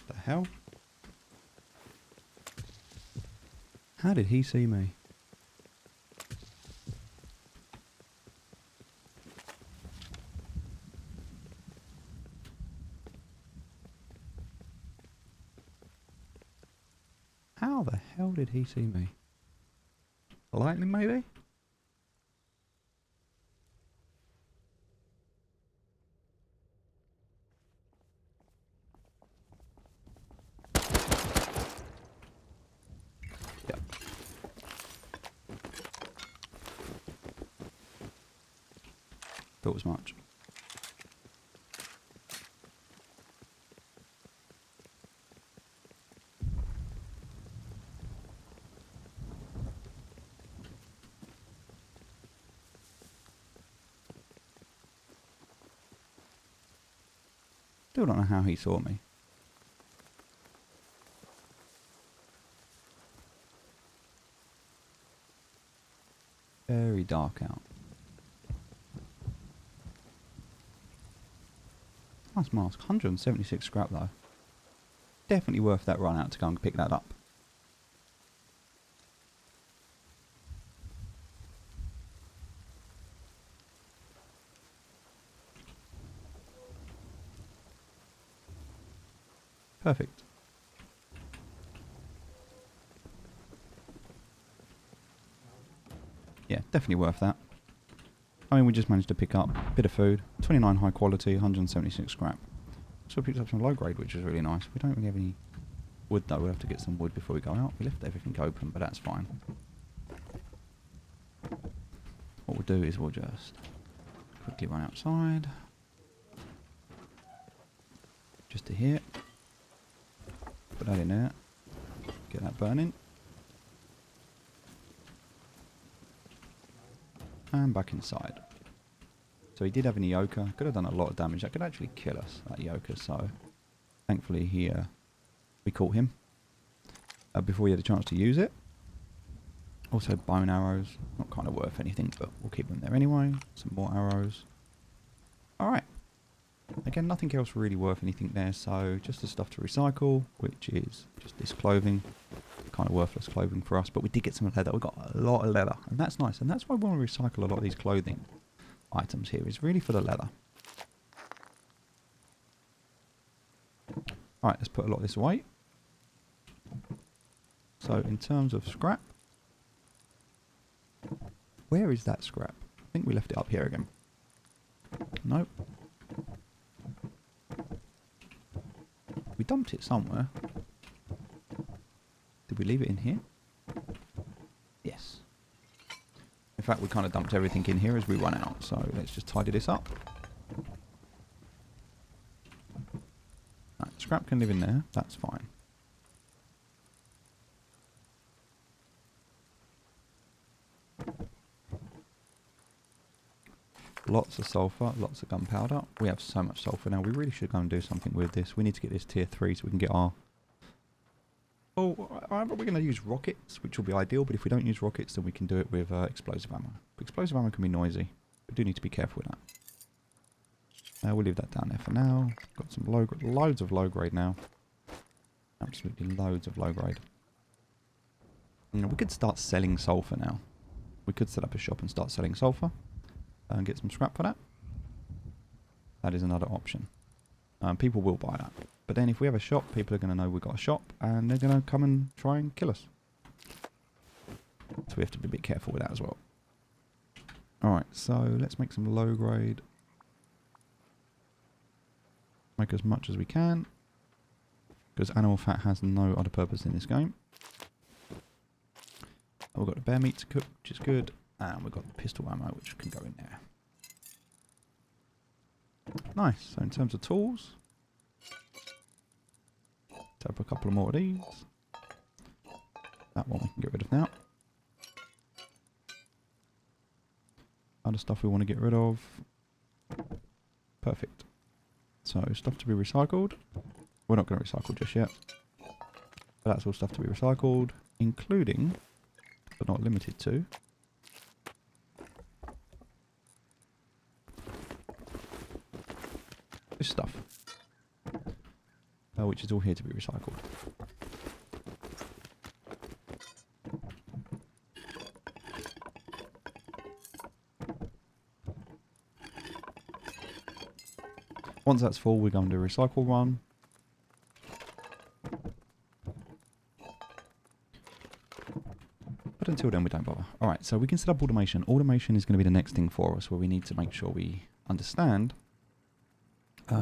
The hell? How did he see me? How the hell did he see me? Lightning, maybe? Yep. Thought as much. Still don't know how he saw me. Very dark out. Nice mask. 176 scrap though. Definitely worth that run out to go and pick that up. Perfect. Yeah, definitely worth that. I mean, we just managed to pick up a bit of food, 29 high quality, 176 scrap. So we picked up some low grade, which is really nice. We don't really have any wood though. We'll have to get some wood before we go out. We left everything open, but that's fine. What we'll do is we'll just quickly run outside. Just to here. Put that in there. Get that burning. And back inside. So he did have an Eoka. Could have done a lot of damage. That could actually kill us, that Eoka. So thankfully we caught him before he had a chance to use it. Also bone arrows. Not kind of worth anything, but we'll keep them there anyway. Some more arrows. Alright. Again, nothing else really worth anything there. So just the stuff to recycle, which is just this clothing. Kind of worthless clothing for us. But we did get some leather. We got a lot of leather. And that's nice. And that's why we want to recycle a lot of these clothing items here. Is really for the leather. Alright, let's put a lot of this away. So in terms of scrap, where is that scrap? I think we left it up here again. Nope. We dumped it somewhere. Did we leave it in here? Yes. In fact, we kind of dumped everything in here as we run out. So let's just tidy this up. Right, scrap can live in there. That's fine. Lots of sulfur, lots of gunpowder. We have so much sulfur now. We really should go and do something with this. We need to get this tier 3 so we can get our... Oh, we're going to use rockets, which will be ideal. But if we don't use rockets, then we can do it with explosive ammo. But explosive ammo can be noisy. We do need to be careful with that. We'll leave that down there for now. Got some loads of low grade now. Absolutely loads of low grade. We could start selling sulfur now. We could set up a shop and start selling sulfur. And get some scrap for that. That is another option. People will buy that. But then if we have a shop, people are going to know we've got a shop and they're going to come and try and kill us. So we have to be a bit careful with that as well. Alright, so let's make some low grade. Make as much as we can. Because animal fat has no other purpose in this game. We've got the bear meat to cook, which is good. And we've got the pistol ammo, which can go in there. Nice. So in terms of tools, let's have a couple of more of these. That one we can get rid of now. Other stuff we want to get rid of. Perfect. So stuff to be recycled. We're not going to recycle just yet. But that's all stuff to be recycled, including, but not limited to, this stuff, which is all here to be recycled. Once that's full, we're going to recycle one. But until then, we don't bother. Alright, so we can set up automation. Automation is going to be the next thing for us, where we need to make sure we understand.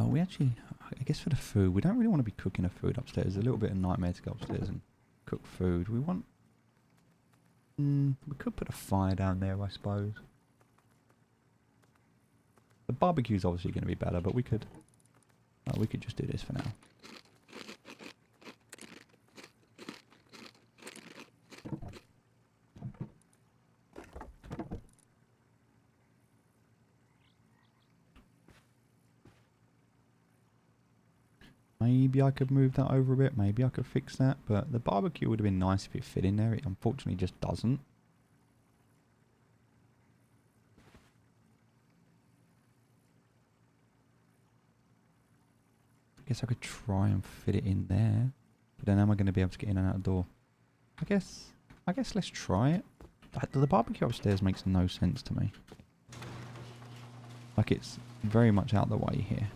We actually, I guess for the food, we don't really want to be cooking the food upstairs. It's a little bit of a nightmare to go upstairs and cook food. We want... we could put a fire down there, I suppose. The barbecue's obviously going to be better, but we could just do this for now. Maybe I could move that over a bit. Maybe I could fix that. But the barbecue would have been nice if it fit in there. It unfortunately just doesn't. I guess I could try and fit it in there. But then am I going to be able to get in and out the door? I guess let's try it. The barbecue upstairs makes no sense to me. Like it's very much out the way here.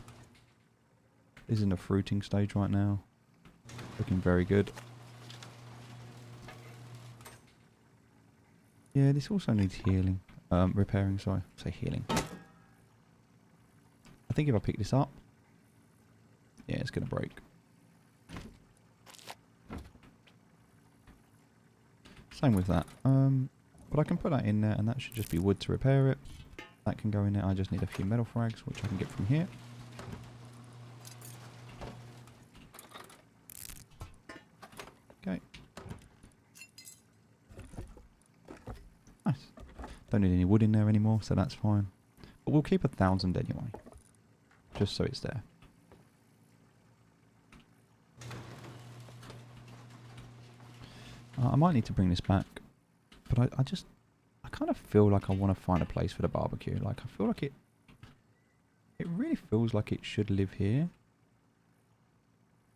This is in the fruiting stage right now. Looking very good. Yeah, this also needs healing. Repairing, sorry. Say healing. I think if I pick this up... Yeah, it's going to break. Same with that. But I can put that in there and that should just be wood to repair it. That can go in there. I just need a few metal frags, which I can get from here. Okay. Nice. Don't need any wood in there anymore, so that's fine. But we'll keep 1,000 anyway. Just so it's there. I might need to bring this back. But I kind of feel like I want to find a place for the barbecue. Like, I feel like it really feels like it should live here.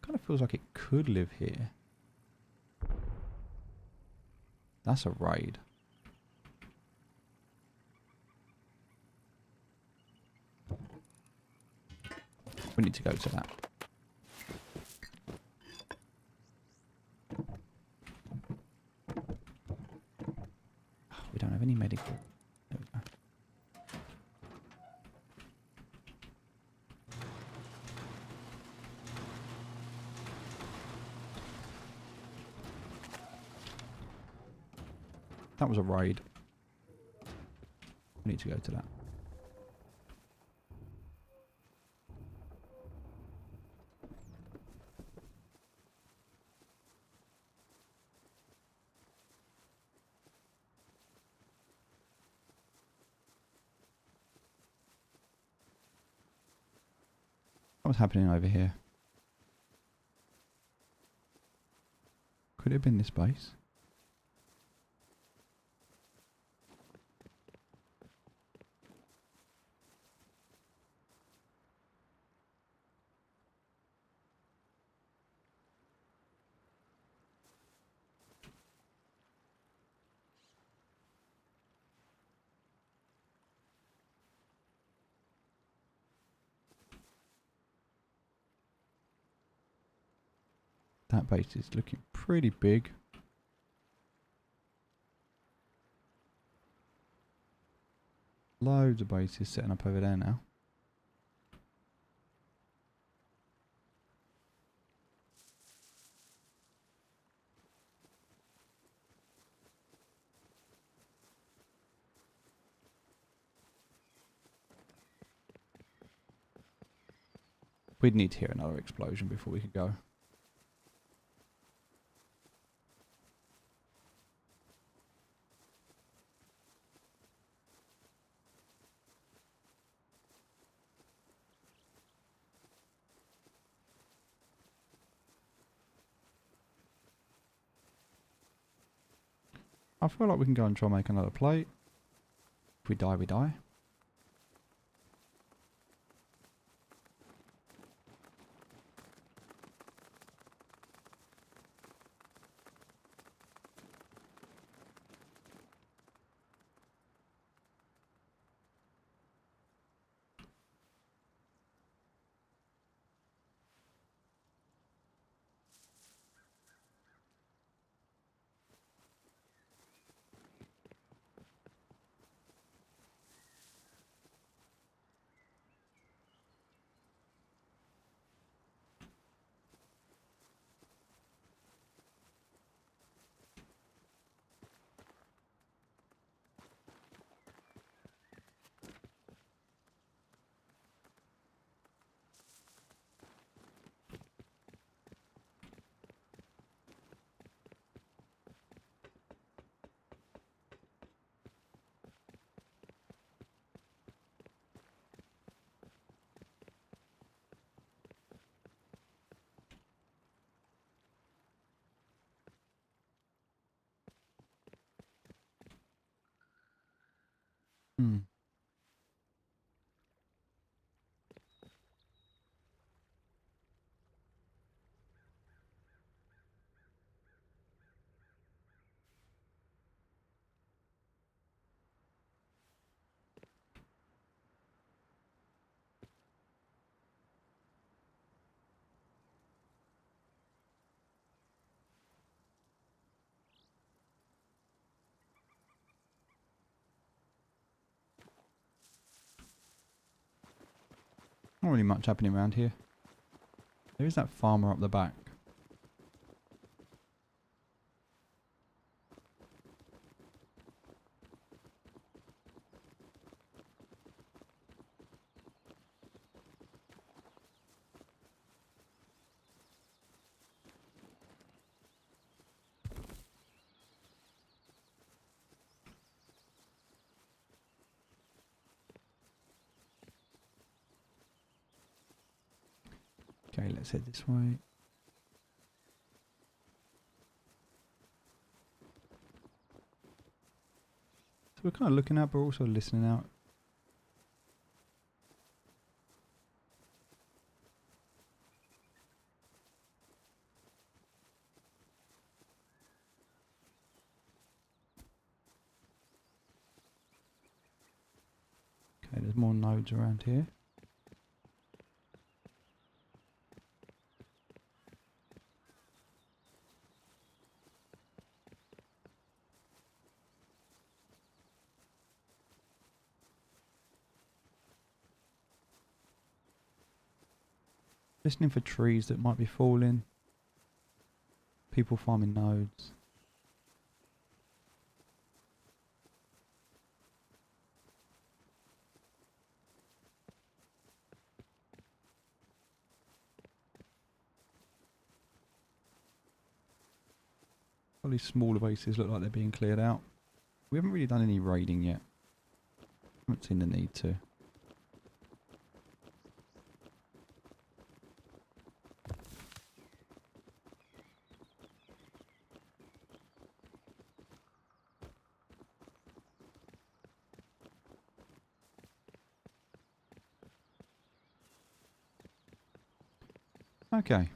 Kind of feels like it could live here. That's a raid. We need to go to that. Oh, we don't have any medical. There we go. That was a raid. We need to go to that. What's happening over here? Could it have been this base? That base is looking pretty big. Loads of bases setting up over there now. We'd need to hear another explosion before we could go. I feel like we can go and try and make another plate. If we die, we die. Hmm. Not really much happening around here. There is that farmer up the back. Okay, let's head this way. So we're kind of looking out, but also listening out. Okay, there's more nodes around here. Listening for trees that might be falling. People farming nodes. All these smaller bases look like they're being cleared out. We haven't really done any raiding yet. Haven't seen the need to. Okay.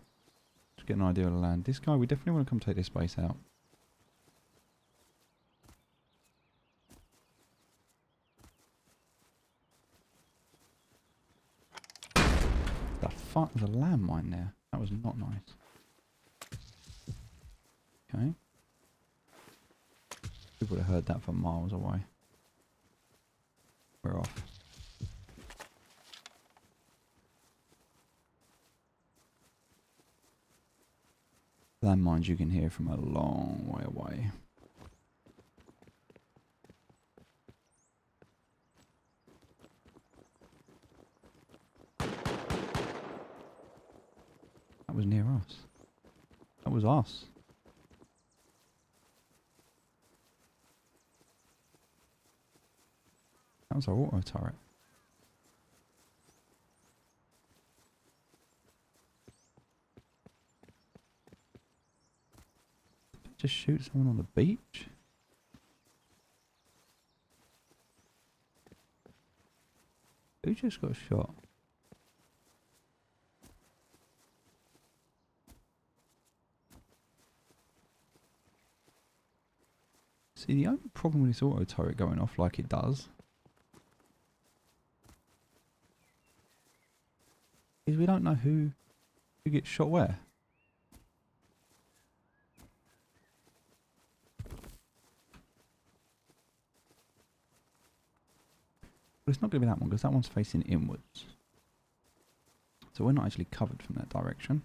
Just get an idea of the land. This guy, we definitely want to come take this base out. The fuck? There's a landmine there. That was not nice. Okay. We would have heard that from miles away. We're off. Landmines you can hear from a long way away. That was near us. That was us. That was our auto turret. Did it just shoot someone on the beach? Who just got shot? See, the only problem with this auto turret going off like it does is we don't know who gets shot where. But it's not going to be that one because that one's facing inwards. So we're not actually covered from that direction.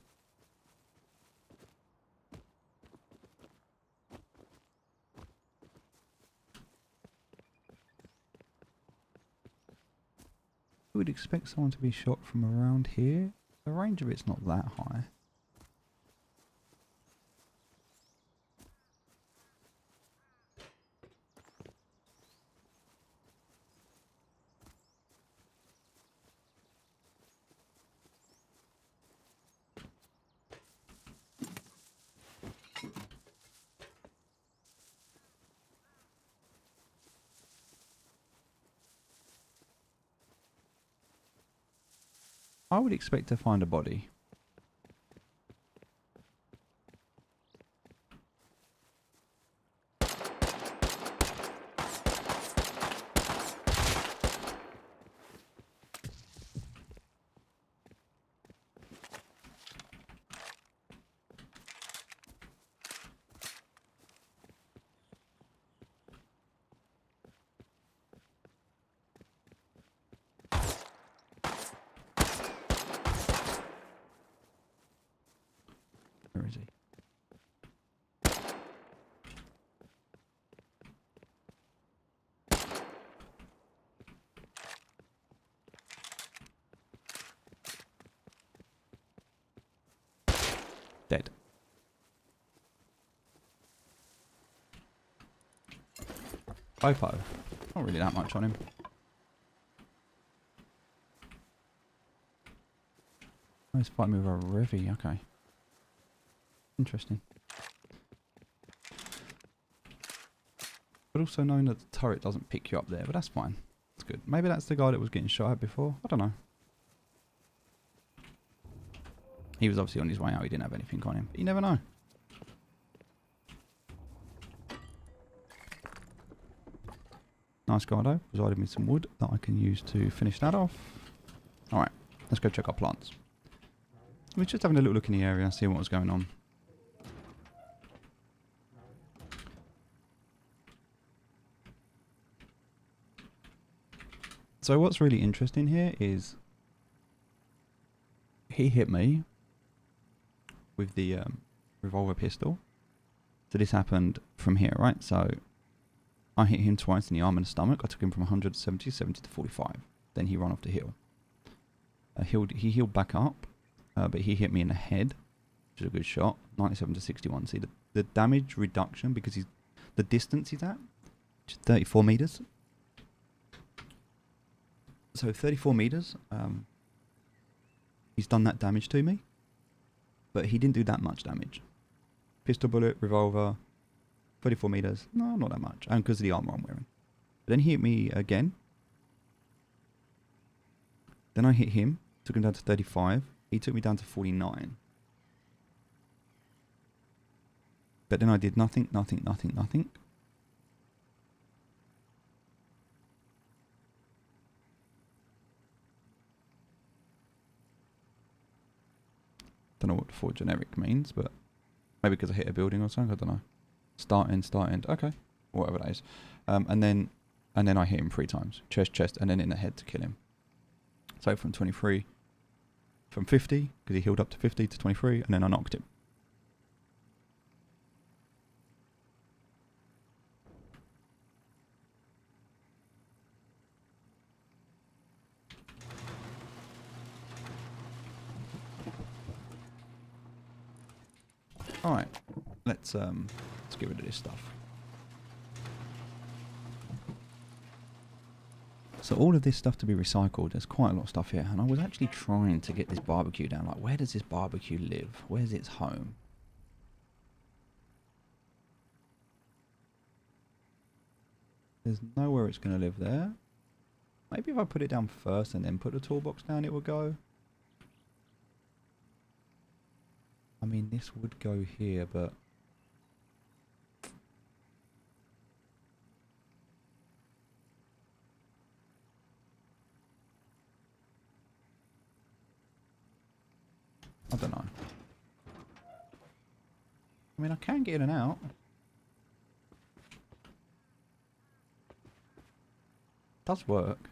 We would expect someone to be shot from around here. The range of it's not that high. I would expect to find a body. Where is he? Dead. Popo. Not really that much on him. Oh, he's fighting me with a Revy. Okay. Interesting. But also knowing that the turret doesn't pick you up there, but that's fine. That's good. Maybe that's the guy that was getting shot at before. I don't know. He was obviously on his way out. He didn't have anything on him. But you never know. Nice guy though. Provided me some wood that I can use to finish that off. Alright. Let's go check our plants. We're just having a little look in the area and seeing what was going on. So what's really interesting here is he hit me with the revolver pistol. So this happened from here, right? So I hit him twice in the arm and the stomach. I took him from 170 to 45. Then he ran off the hill. He healed back up, but he hit me in the head, which is a good shot. 97 to 61. See the damage reduction because the distance he's at, which is 34 meters. So 34 meters, he's done that damage to me, but he didn't do that much damage. Pistol bullet, revolver, 34 meters, no, not that much, and because of the armor I'm wearing. But then he hit me again. Then I hit him, took him down to 35. He took me down to 49. But then I did nothing. Don't know what for generic means, but maybe because I hit a building or something. I don't know. Start end. Okay, whatever that is. And then I hit him 3 times, chest, and then in the head to kill him. So from 50, because he healed up to 50 to 23, and then I knocked him. All right, let's get rid of this stuff. So all of this stuff to be recycled, there's quite a lot of stuff here. And I was actually trying to get this barbecue down. Like, where does this barbecue live? Where's its home? There's nowhere it's going to live there. Maybe if I put it down first and then put the toolbox down, it would go. I mean, this would go here, but... I don't know. I mean, I can get in and out. It does work.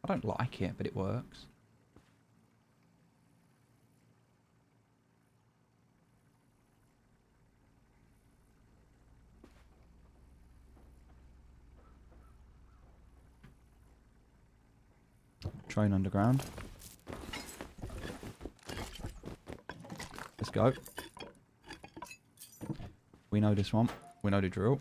I don't like it, but it works. Train underground. Let's go. We know this one. We know the drill.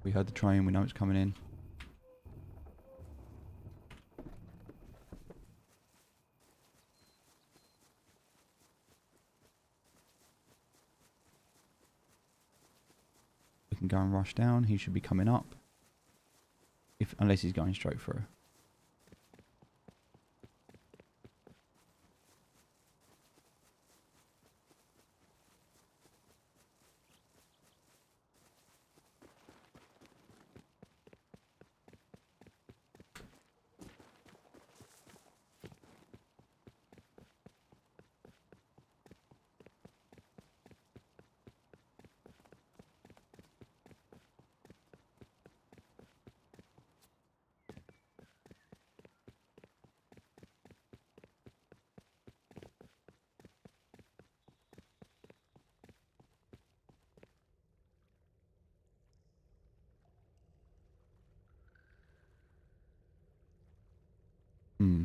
We heard the train. We know it's coming in. We can go and rush down. He should be coming up. Unless he's going straight through. Hmm.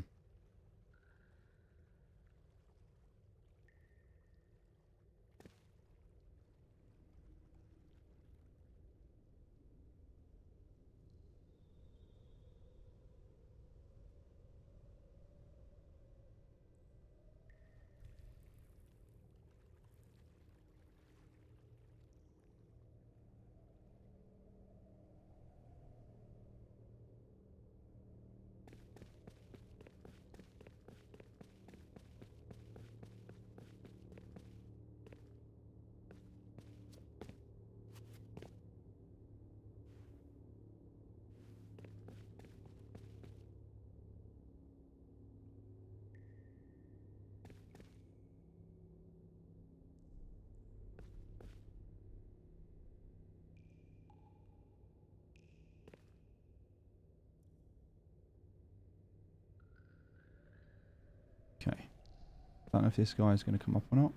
Don't know if this guy is going to come up or not.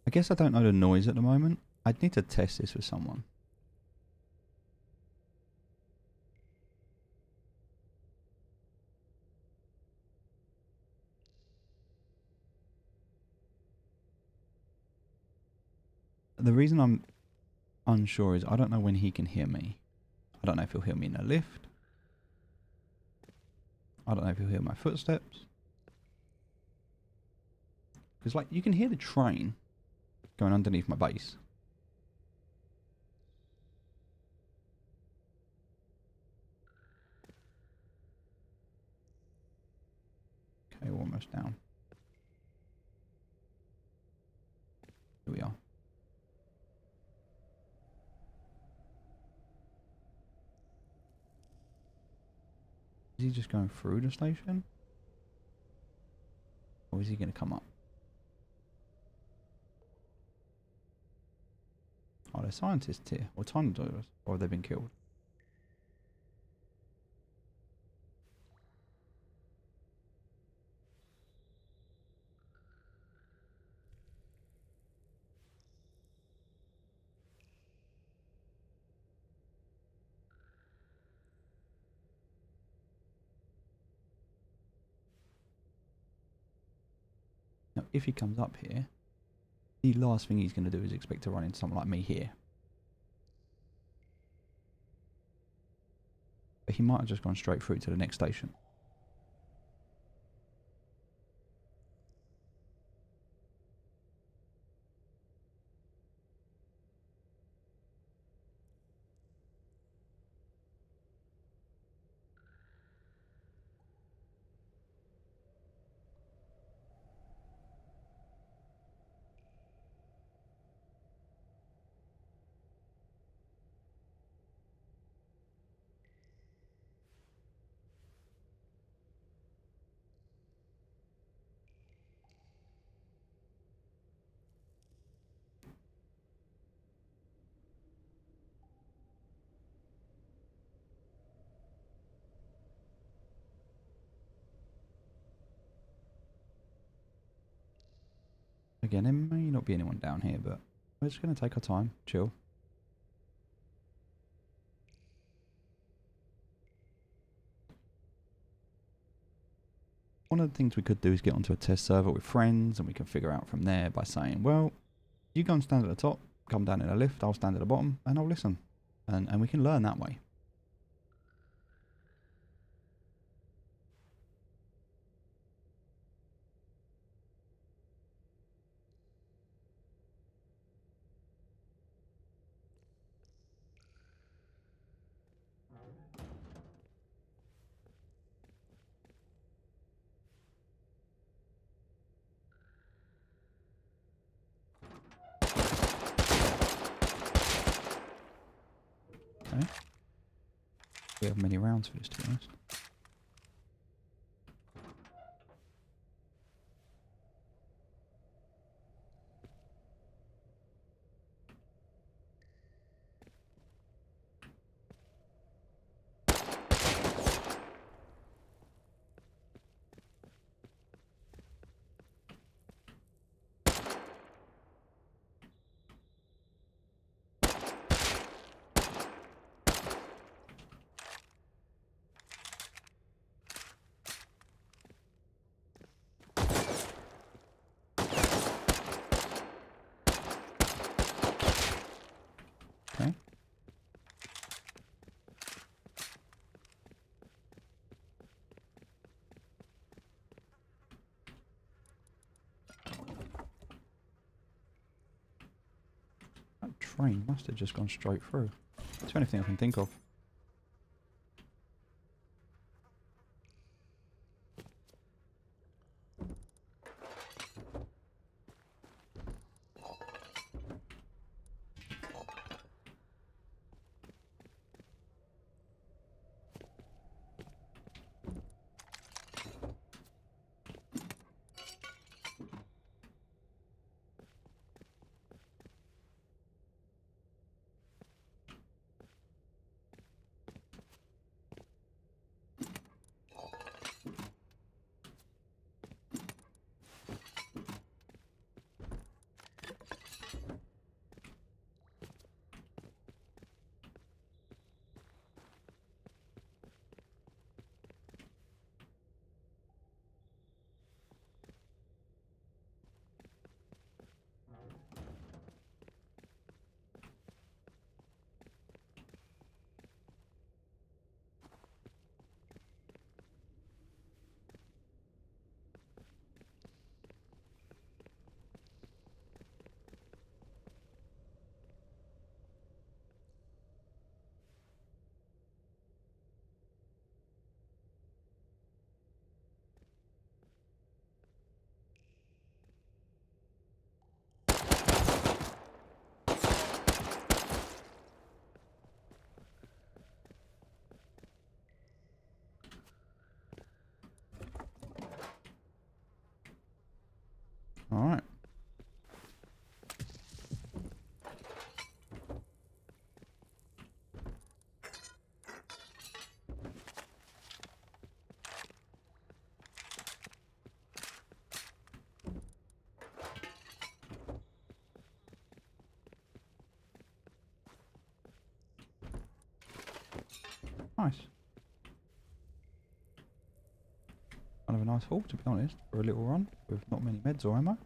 I guess I don't know the noise at the moment. I'd need to test this with someone. The reason I'm unsure is I don't know when he can hear me. I don't know if he'll hear me in the lift. I don't know if he'll hear my footsteps. Because like you can hear the train going underneath my base. Okay, we're almost down. Here we are. Is he just going through the station? Or is he going to come up? Oh, there's scientists here. Or time divers. Or have they been killed? Now, if he comes up here, the last thing he's going to do is expect to run into someone like me here. But he might have just gone straight through to the next station. Again, there may not be anyone down here, but we're just going to take our time, chill. One of the things we could do is get onto a test server with friends, and we can figure out from there by saying, well, you go and stand at the top, come down in a lift, I'll stand at the bottom, and I'll listen. And we can learn that way. Okay. We have many rounds for this, to be honest. Okay. That train must have just gone straight through. It's the only thing I can think of. Nice. Kind of a nice haul, to be honest, for a little run with not many meds or ammo.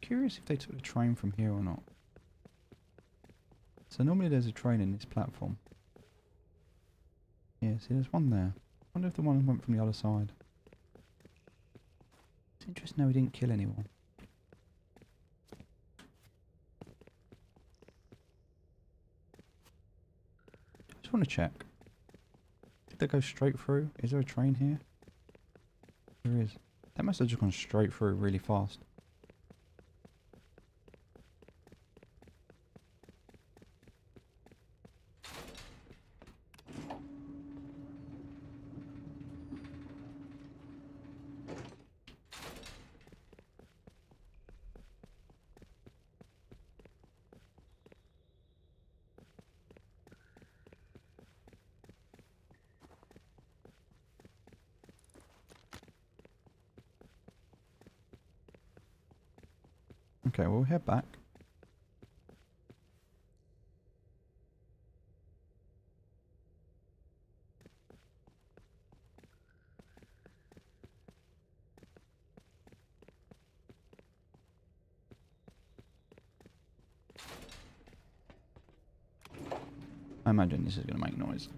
Curious if they took the train from here or not. So normally there's a train in this platform. Yeah, see there's one there. I wonder if the one went from the other side. It's interesting how we didn't kill anyone. Just want to check. Did they go straight through? Is there a train here? There is. That must have just gone straight through really fast. Okay, we'll head back. I imagine this is going to make noise.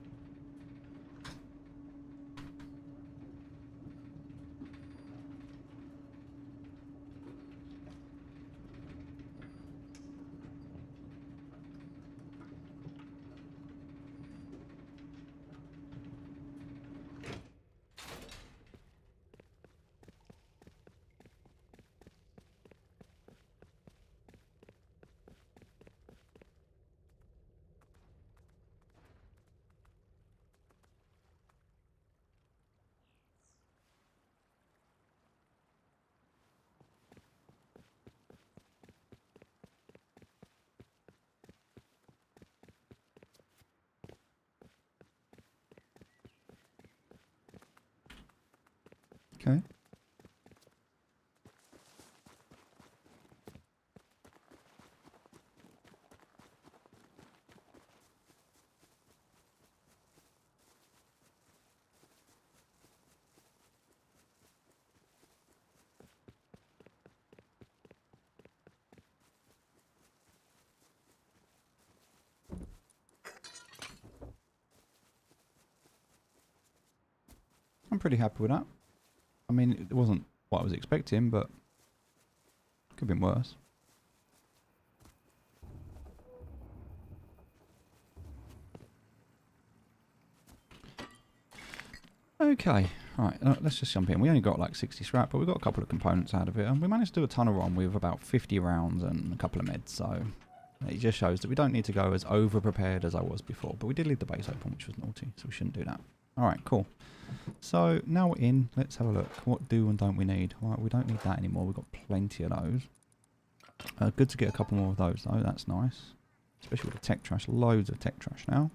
Okay. I'm pretty happy with that. I mean, it wasn't what I was expecting, but could have been worse. Okay, right, let's just jump in. We only got like 60 scrap, but we got a couple of components out of it, and we managed to do a tunnel run with about 50 rounds and a couple of meds, so it just shows that we don't need to go as over-prepared as I was before, but we did leave the base open, which was naughty, so we shouldn't do that. Alright, cool. So, now we're in, let's have a look. What do and don't we need? Right, we don't need that anymore, we've got plenty of those. Good to get a couple more of those though, that's nice. Especially with the tech trash, loads of tech trash now.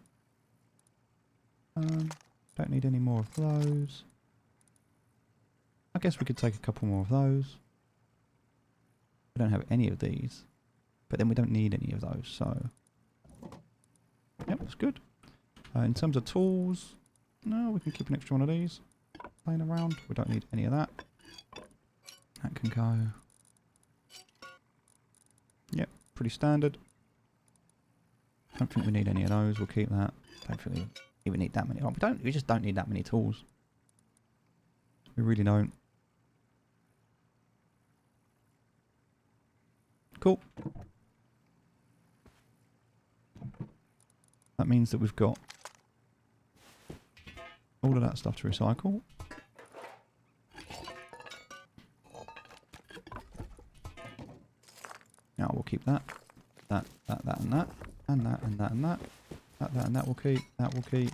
Don't need any more of those. I guess we could take a couple more of those. We don't have any of these. But then we don't need any of those, so... Yep, that's good. In terms of tools... No, we can keep an extra one of these. Laying around. We don't need any of that. That can go... Yep, pretty standard. Don't think we need any of those. We'll keep that. Don't think we even need that many. Oh, we just don't need that many tools. We really don't. Cool. That means that we've got all of that stuff to recycle. Now we'll keep that. That, and that. And that, and that, and that. That, and that will keep. That will keep.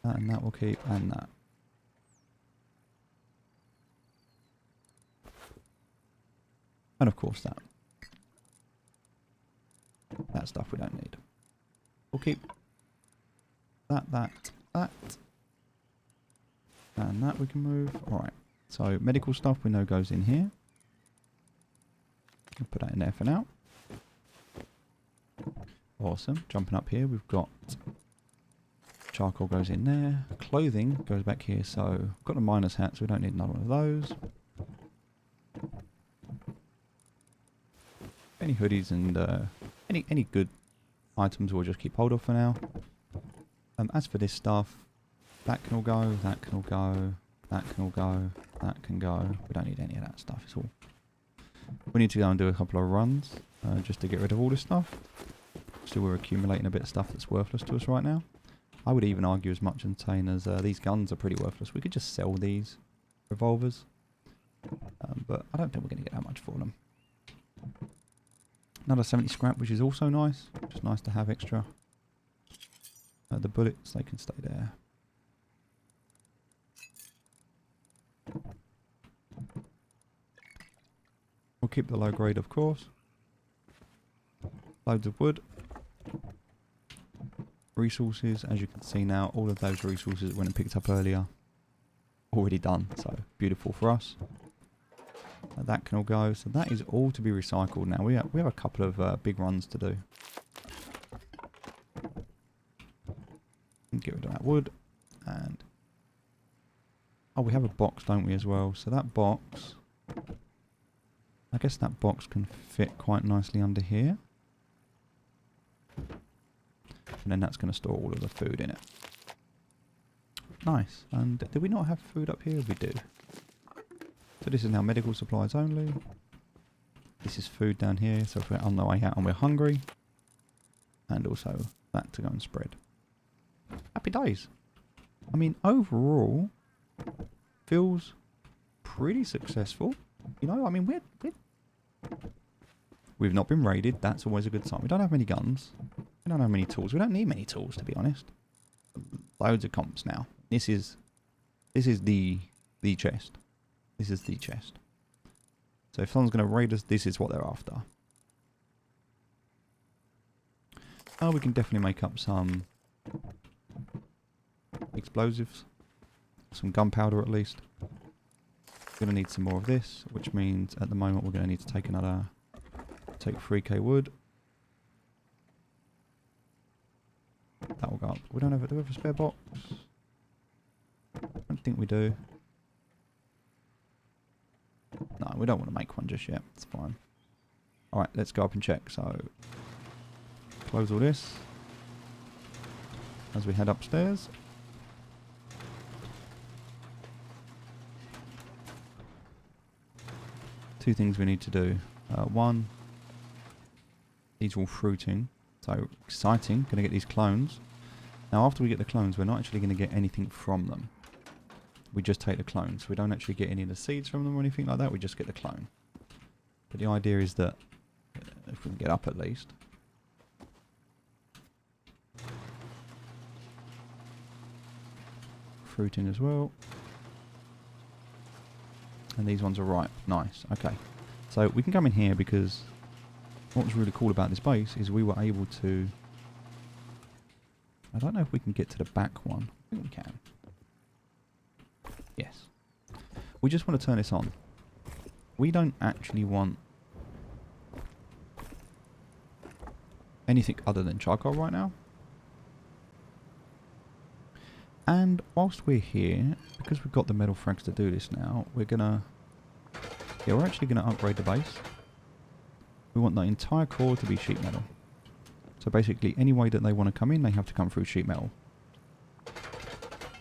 That, and that will keep. And that. And of course that. That stuff we don't need. We'll keep that. And that we can move. Alright. So medical stuff we know goes in here. We'll put that in there for now. Awesome. Jumping up here, we've got charcoal goes in there. Clothing goes back here, so we've got a miner's hat, so we don't need another one of those. Any hoodies and any good items we'll just keep hold of for now. As for this stuff, that can all go, that can all go, that can all go, that can go. We don't need any of that stuff, it's all. We need to go and do a couple of runs just to get rid of all this stuff. Still we're accumulating a bit of stuff that's worthless to us right now. I would even argue as much and saying as these guns are pretty worthless. We could just sell these revolvers. But I don't think we're going to get that much for them. Another 70 scrap, which is also nice. Just nice to have extra. The bullets, they can stay there. We'll keep the low grade, of course. Loads of wood. Resources, as you can see now, all of those resources that went and picked up earlier, already done. So beautiful for us. That can all go. So that is all to be recycled now. We have a couple of big runs to do. Get rid of that wood. And oh, we have a box, don't we, as well? So that box, I guess that box can fit quite nicely under here. And then that's going to store all of the food in it. Nice. And do we not have food up here? We do. So this is now medical supplies only. This is food down here, so if we're on the way out and we're hungry. And also that to go and spread. Happy days. I mean, overall, feels pretty successful. You know, I mean, we've not been raided. That's always a good sign. We don't have many guns. We don't have many tools. We don't need many tools, to be honest. Loads of comps now. This is the chest. This is the chest. So if someone's going to raid us, this is what they're after. Oh, we can definitely make up some explosives. Some gunpowder at least. We're going to need some more of this, which means at the moment we're going to need to take 3k wood. That will go up. We don't have do we have a spare box? I don't think we do. No, we don't want to make one just yet. It's fine. Alright, let's go up and check. So, close all this as we head upstairs. Two things we need to do. One, these are all fruiting. So, exciting. Going to get these clones. Now, after we get the clones, we're not actually going to get anything from them. We just take the clones. We don't actually get any of the seeds from them or anything like that. We just get the clone. But the idea is that, if we can get up at least. Fruiting as well. And these ones are ripe. Nice. Okay. So we can come in here because what was really cool about this base is we were able to... I don't know if we can get to the back one. I think we can. Yes. We just want to turn this on. We don't actually want anything other than charcoal right now. And whilst we're here, because we've got the metal frags to do this now, we're gonna... Yeah, we're actually gonna upgrade the base. We want the entire core to be sheet metal. So basically, any way that they want to come in, they have to come through sheet metal.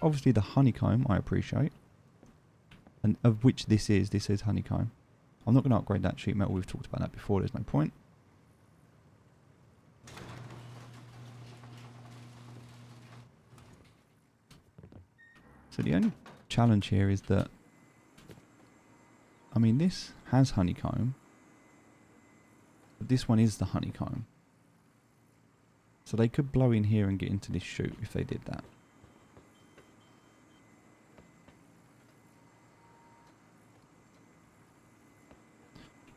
Obviously the honeycomb, I appreciate. And of which this is honeycomb. I'm not going to upgrade that sheet metal, we've talked about that before, there's no point. So the only challenge here is that, I mean, this has honeycomb, but this one is the honeycomb. So they could blow in here and get into this chute if they did that.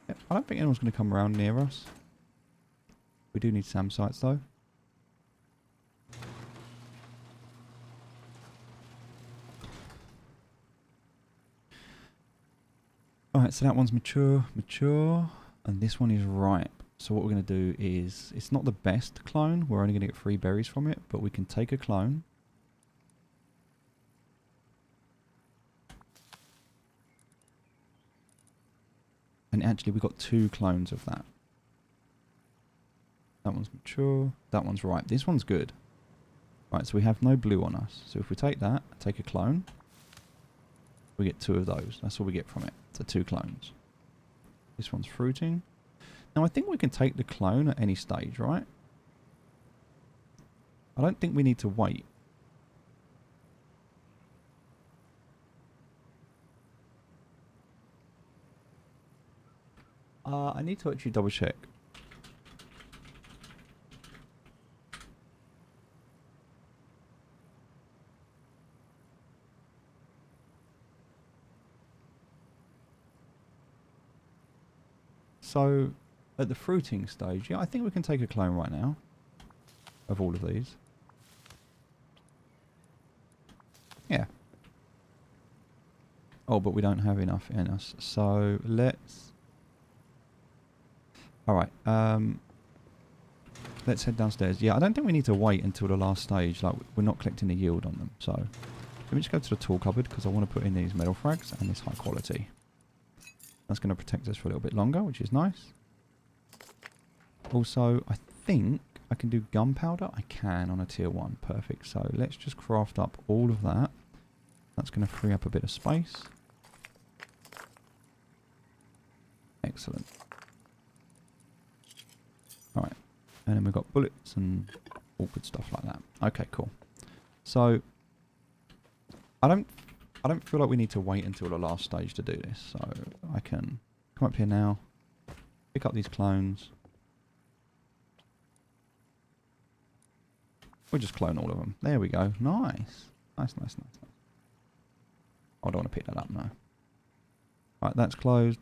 Yep, I don't think anyone's going to come around near us. We do need SAM sites though. Alright, so that one's mature, and this one is ripe. So what we're going to do is, it's not the best clone. We're only going to get 3 berries from it, but we can take a clone. And actually we've got 2 clones of that. That one's mature. That one's ripe. This one's good. Right, so we have no blue on us. So if we take that, take a clone, we get 2 of those. That's all we get from it. So 2 clones. This one's fruiting. Now I think we can take the clone at any stage, right? I don't think we need to wait. I need to actually double check. So, at the fruiting stage, yeah, I think we can take a clone right now of all of these. Yeah. Oh, but we don't have enough in us. So, let's... Alright, let's head downstairs. Yeah, I don't think we need to wait until the last stage. Like, we're not collecting a yield on them. So, let me just go to the tool cupboard because I want to put in these metal frags and this high quality. That's going to protect us for a little bit longer, which is nice. Also, I think I can do gunpowder. I can on a tier 1. Perfect. So let's just craft up all of that. That's going to free up a bit of space. Excellent. Alright. And then we've got bullets and all good stuff like that. Okay, cool. So, I don't feel like we need to wait until the last stage to do this. So, I can come up here now, pick up these clones. We'll just clone all of them. There we go. Nice. Nice, nice, nice, nice. I don't want to pick that up now. Right, that's closed.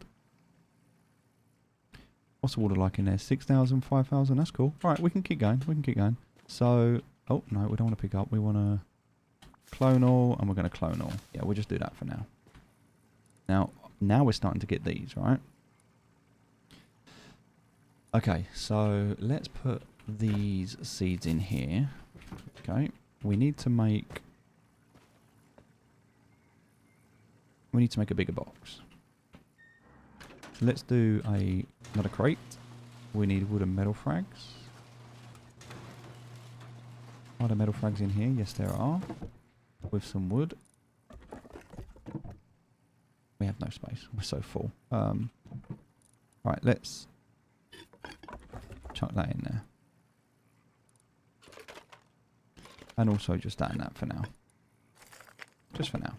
What's the water like in there? 6,000, 5,000. That's cool. Right, we can keep going. We can keep going. So, oh, no, we don't want to pick up. We want to clone all, and we're going to clone all. Yeah, we'll just do that for now. Now we're starting to get these, right? Okay, so let's put these seeds in here. Okay, we need to make a bigger box. So let's do another crate. We need wood and metal frags. Are there metal frags in here? Yes, there are. With some wood. We have no space. We're so full. Right, let's chuck that in there. And also just that and that for now. Just for now.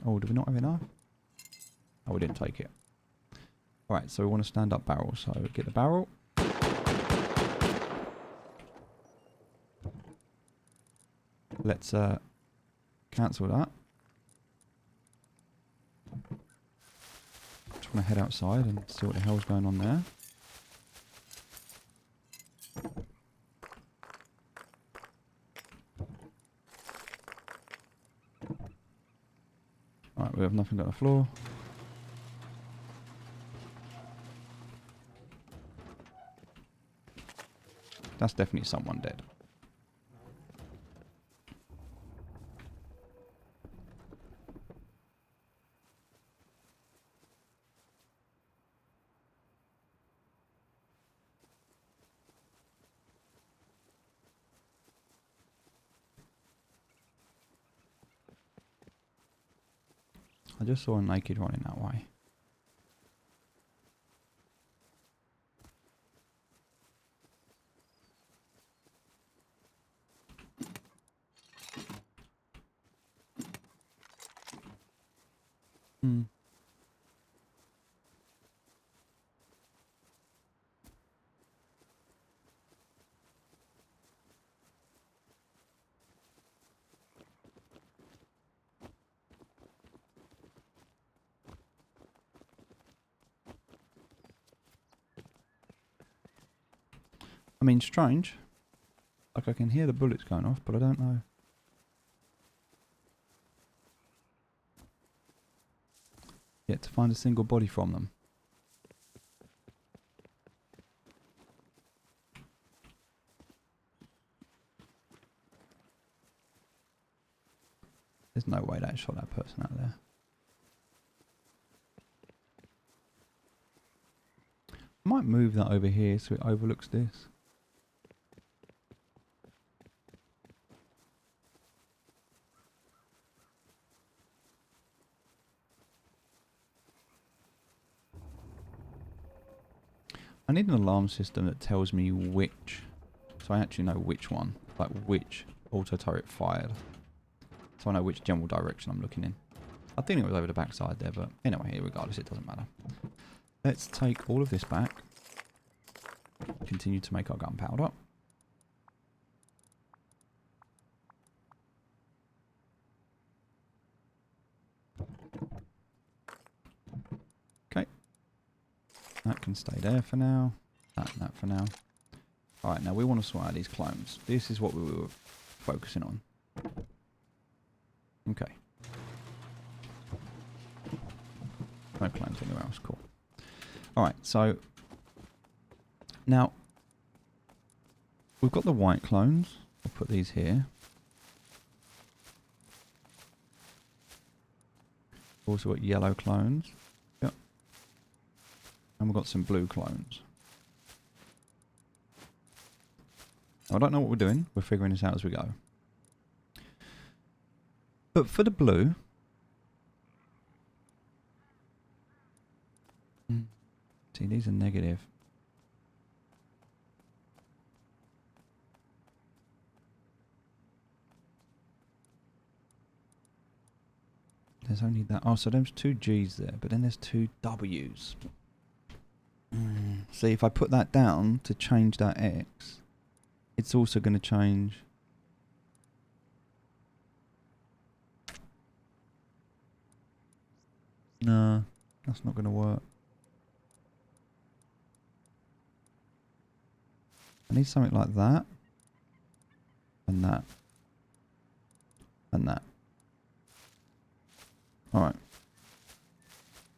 Oh, do we not have enough? Oh, we didn't take it. Alright, so we want to stand up barrel. So get the barrel. Let's cancel that. Just want to head outside and see what the hell's going on there. Alright, we have nothing on the floor. That's definitely someone dead. I just saw a naked running that way. Hmm. I mean, strange. Like I can hear the bullets going off, but I don't know. Yet to find a single body from them. There's no way that shot that person out there. I might move that over here so it overlooks this. I need an alarm system that tells me which, so I actually know which one, like which auto turret fired. So I know which general direction I'm looking in. I think it was over the backside there, but anyway, regardless, it doesn't matter. Let's take all of this back. Continue to make our gunpowder. Okay. That can stay there for now. That and that for now. Alright, now we want to sort out these clones. This is what we were focusing on. Okay. No clones anywhere else, cool. Alright, so now we've got the white clones. I'll put these here. Also got yellow clones. Yep. And we've got some blue clones. I don't know what we're doing. We're figuring this out as we go. But for the blue... See, these are negative. There's only that. Oh, so there's two G's there, but then there's two W's. See, if I put that down to change that X, it's also going to change. No, that's not going to work. I need something like that. And that. And that. Alright.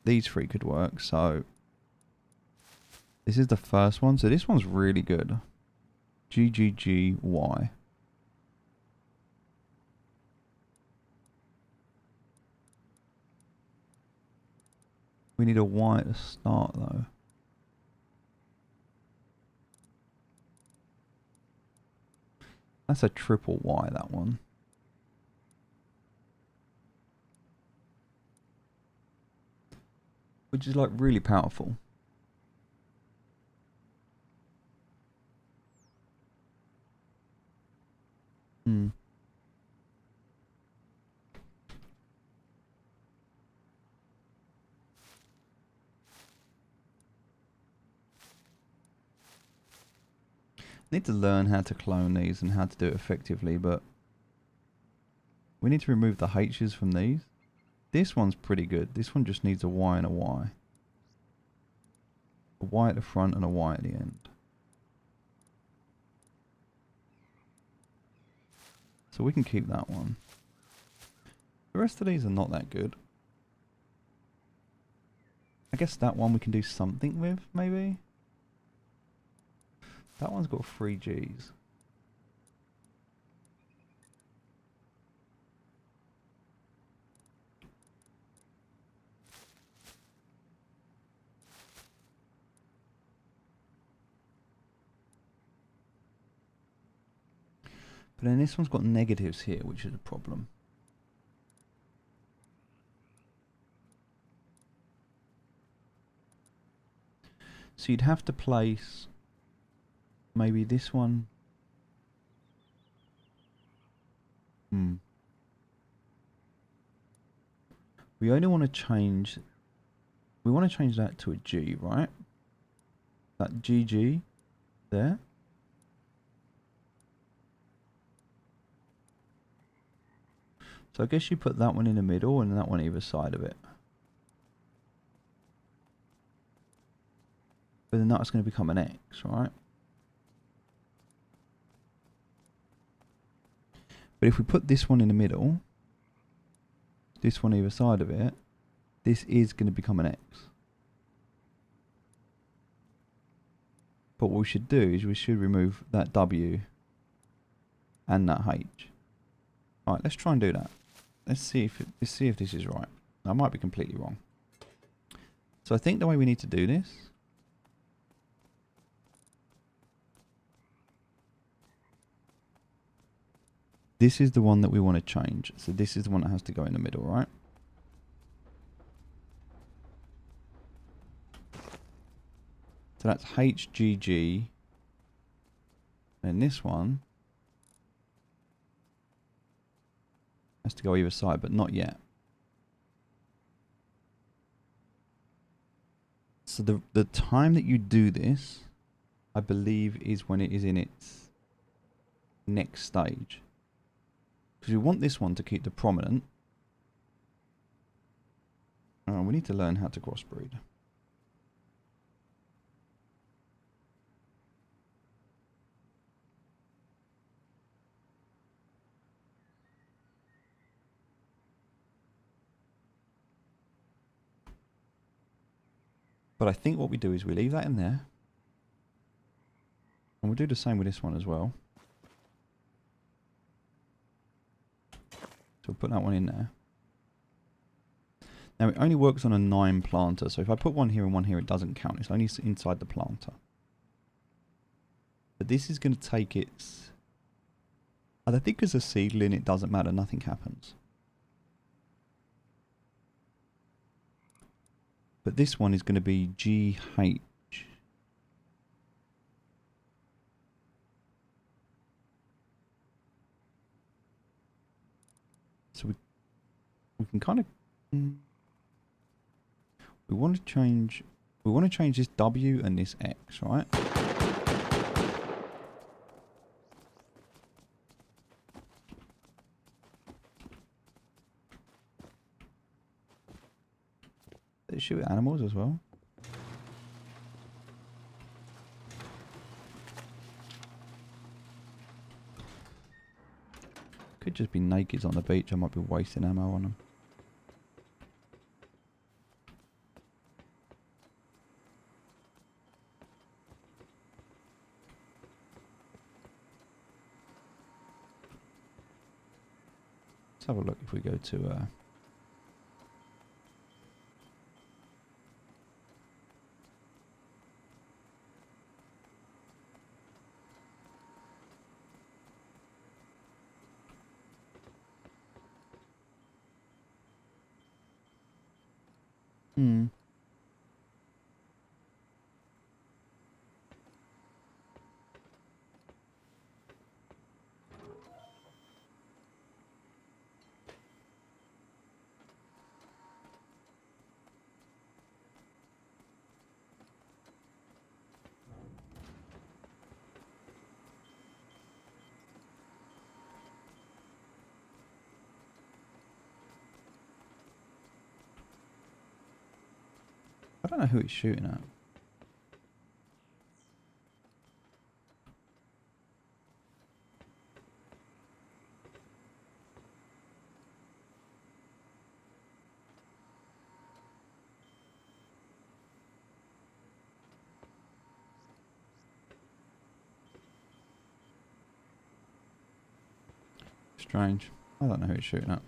These three could work, so... This is the first one, so this one's really good. GGGY. We need a Y to start, though. That's a triple Y, that one. Which is like really powerful. Hmm. Need to learn how to clone these and how to do it effectively, but we need to remove the H's from these. This one's pretty good. This one just needs a Y and a Y. A Y at the front and a Y at the end. So we can keep that one. The rest of these are not that good. I guess that one we can do something with, maybe? That one's got 3 G's. But then this one's got negatives here, which is a problem. So you'd have to place maybe this one. We only want to change. We want to change that to a G, right? That GG there. So I guess you put that one in the middle and that one either side of it. But then that's going to become an X, right? But if we put this one in the middle, this one either side of it, this is going to become an X. But what we should do is we should remove that W and that H. Alright, let's try and do that. Let's see if this is right. I might be completely wrong. So I think the way we need to do this is the one that we want to change. So this is the one that has to go in the middle, right? So that's HGG. And this one has to go either side, but not yet. So the time that you do this, I believe, is when it is in its next stage. Because we want this one to keep the prominent. We need to learn how to crossbreed. But I think what we do is we leave that in there. And we'll do the same with this one as well. So we'll put that one in there. Now it only works on a 9 planter. So if I put one here and one here, it doesn't count. It's only inside the planter. But this is going to take its... I think as a seedling, it doesn't matter. Nothing happens. But this one is going to be GH. So we can kind of... We want to change this W and this X, right? They shoot at animals as well. Could just be nakeds on the beach. I might be wasting ammo on them. Let's have a look if we go to... I don't know who it's shooting at. Strange. I don't know who it's shooting at.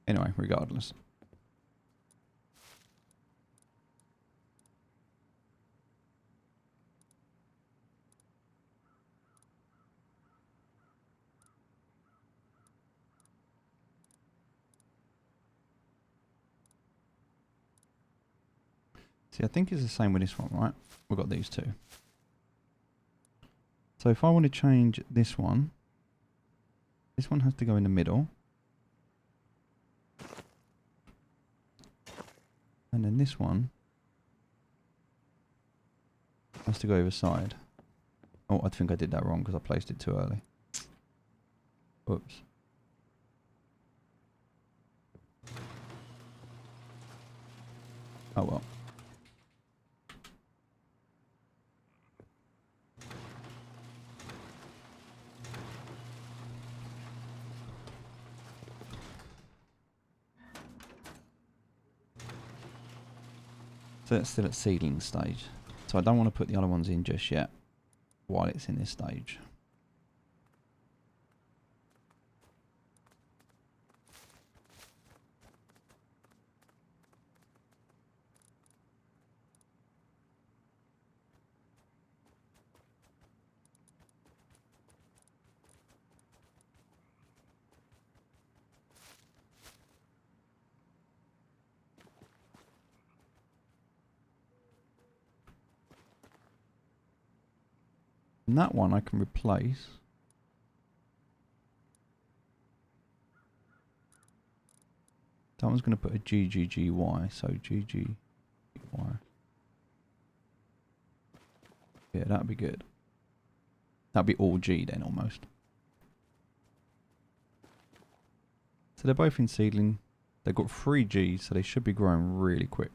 Anyway, regardless. See, I think it's the same with this one, right? We've got these two. So if I want to change this one has to go in the middle. And then this one has to go over side. Oh, I think I did that wrong because I placed it too early. Whoops. Oh well. So that's still at seedling stage. So I don't want to put the other ones in just yet while it's in this stage. And that one I can replace. That one's going to put a GGGY, so GGY. Yeah, that'd be good. That'd be all G then, almost. So they're both in seedling. They've got 3 Gs, so they should be growing really quick.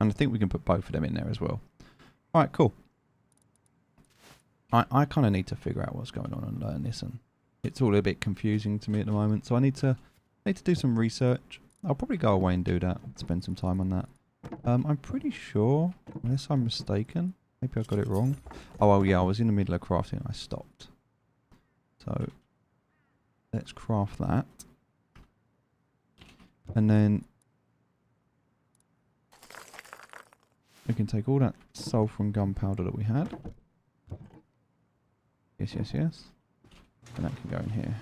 And I think we can put both of them in there as well. Alright, cool. I kind of need to figure out what's going on and learn this, and it's all a bit confusing to me at the moment. So I need to do some research. I'll probably go away and do that, spend some time on that. I'm pretty sure, unless I'm mistaken, maybe I got it wrong. Oh, well, yeah, I was in the middle of crafting and I stopped. So let's craft that. And then we can take all that sulfur and gunpowder that we had. Yes, yes, yes. And that can go in here.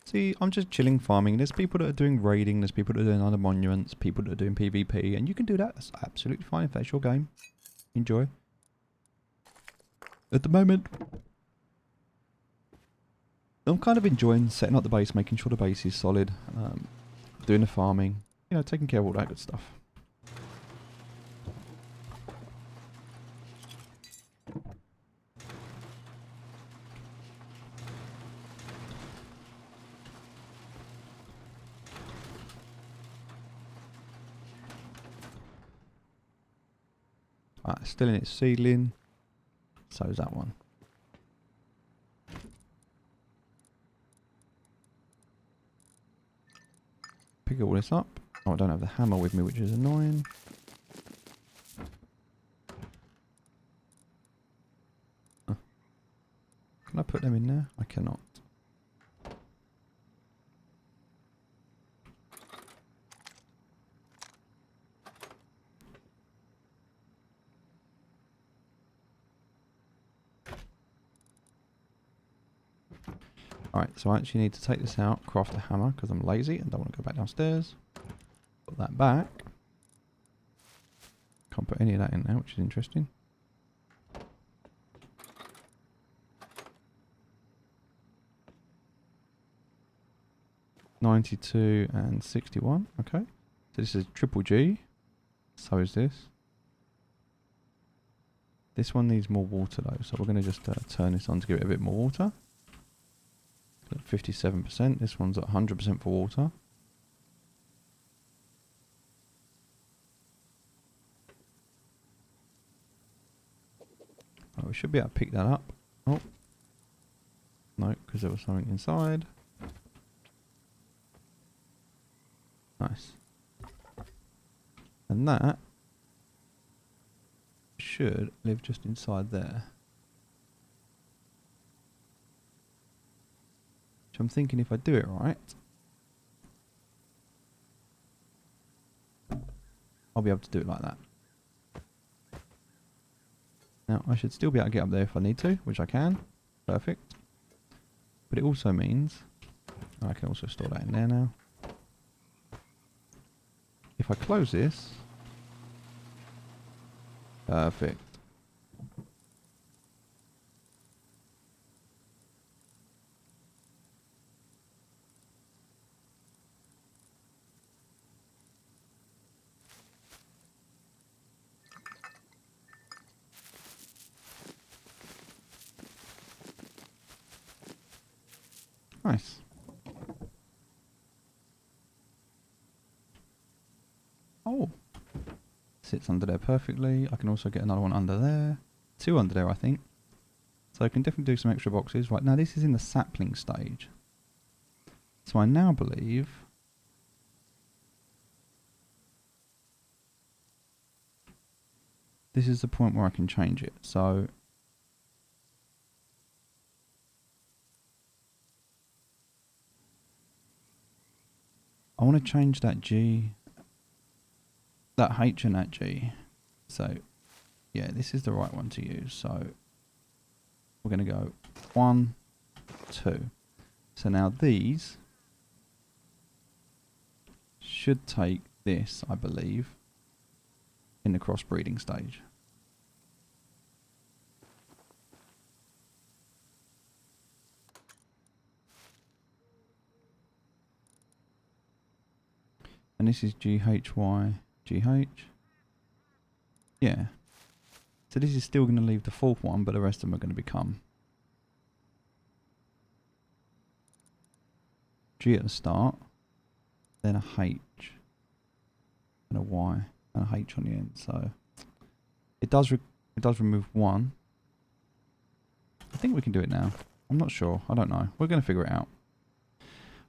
See, I'm just chilling farming. There's people that are doing raiding, there's people that are doing other monuments, people that are doing PvP, and you can do that. That's absolutely fine if that's your game. Enjoy. At the moment, I'm kind of enjoying setting up the base, making sure the base is solid, doing the farming, you know, taking care of all that good stuff. Alright, still in its seedling. So is that one. Pick all this up. Oh, I don't have the hammer with me, which is annoying. Huh. Can I put them in there? I cannot. Alright, so I actually need to take this out, craft a hammer, because I'm lazy and don't want to go back downstairs. Put that back. Can't put any of that in there, which is interesting. $92 and 61, okay. So this is triple G. So is this. This one needs more water though, so we're going to just turn this on to give it a bit more water. 57%, this one's at 100% for water. Oh, we should be able to pick that up. Oh. No, because there was something inside. Nice. And that should live just inside there. I'm thinking if I do it right, I'll be able to do it like that. Now, I should still be able to get up there if I need to, which I can. Perfect. But it also means I can also store that in there now. If I close this, perfect. Nice. Oh. Sits under there perfectly. I can also get another one under there. 2 under there, I think. So I can definitely do some extra boxes. Right, now this is in the sapling stage. So I now believe... this is the point where I can change it. So... I want to change that G... that H and that G. So, yeah, this is the right one to use. So, we're going to go 1, 2. So now these should take this, I believe, in the crossbreeding stage. And this is GHY, GH. Yeah. So this is still going to leave the 4th one, but the rest of them are going to become G at the start, then a H, and a Y, and a H on the end. So it does remove 1. I think we can do it now. I'm not sure. I don't know. We're going to figure it out.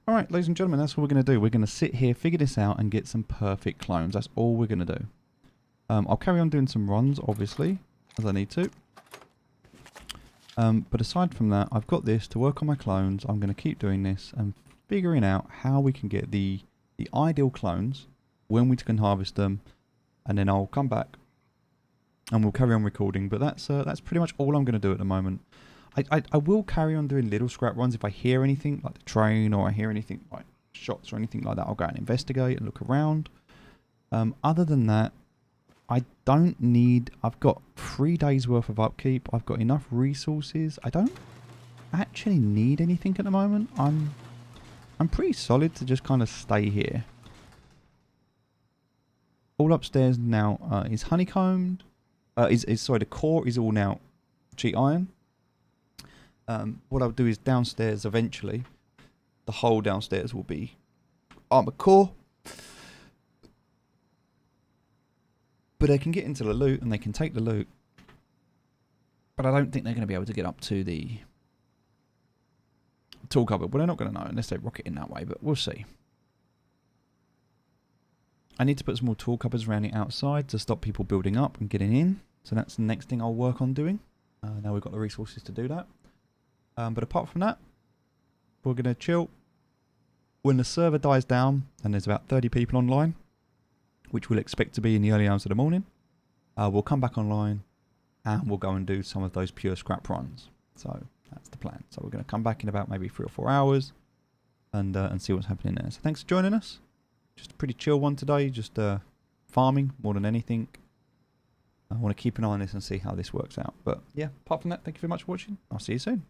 All right, ladies and gentlemen, that's what we're going to do. We're going to sit here, figure this out, and get some perfect clones. That's all we're going to do. I'll carry on doing some runs, obviously, as I need to. But aside from that, I've got this to work on my clones. I'm going to keep doing this and figuring out how we can get the ideal clones, when we can harvest them, and then I'll come back and we'll carry on recording. But that's pretty much all I'm going to do at the moment. I will carry on doing little scrap runs if I hear anything like the train, or I hear anything like shots or anything like that. I'll go and investigate and look around. Other than that, I don't need... I've got 3 days worth of upkeep. I've got enough resources. I don't actually need anything at the moment. I'm pretty solid to just kind of stay here. All upstairs now is honeycombed. Sorry, the core is all now cheat iron. What I'll do is downstairs eventually, the whole downstairs will be armor core. But they can get into the loot and they can take the loot. But I don't think they're going to be able to get up to the tool cupboard. Well, they're not going to know unless they rock it in that way, but we'll see. I need to put some more tool cupboards around the outside to stop people building up and getting in. So that's the next thing I'll work on doing. Now we've got the resources to do that. But apart from that, we're going to chill. When the server dies down and there's about 30 people online, which we'll expect to be in the early hours of the morning, we'll come back online and we'll go and do some of those pure scrap runs. So that's the plan. So we're going to come back in about maybe 3 or 4 hours and see what's happening there. So thanks for joining us. Just a pretty chill one today, just farming more than anything. I want to keep an eye on this and see how this works out. But yeah, apart from that, thank you very much for watching. I'll see you soon.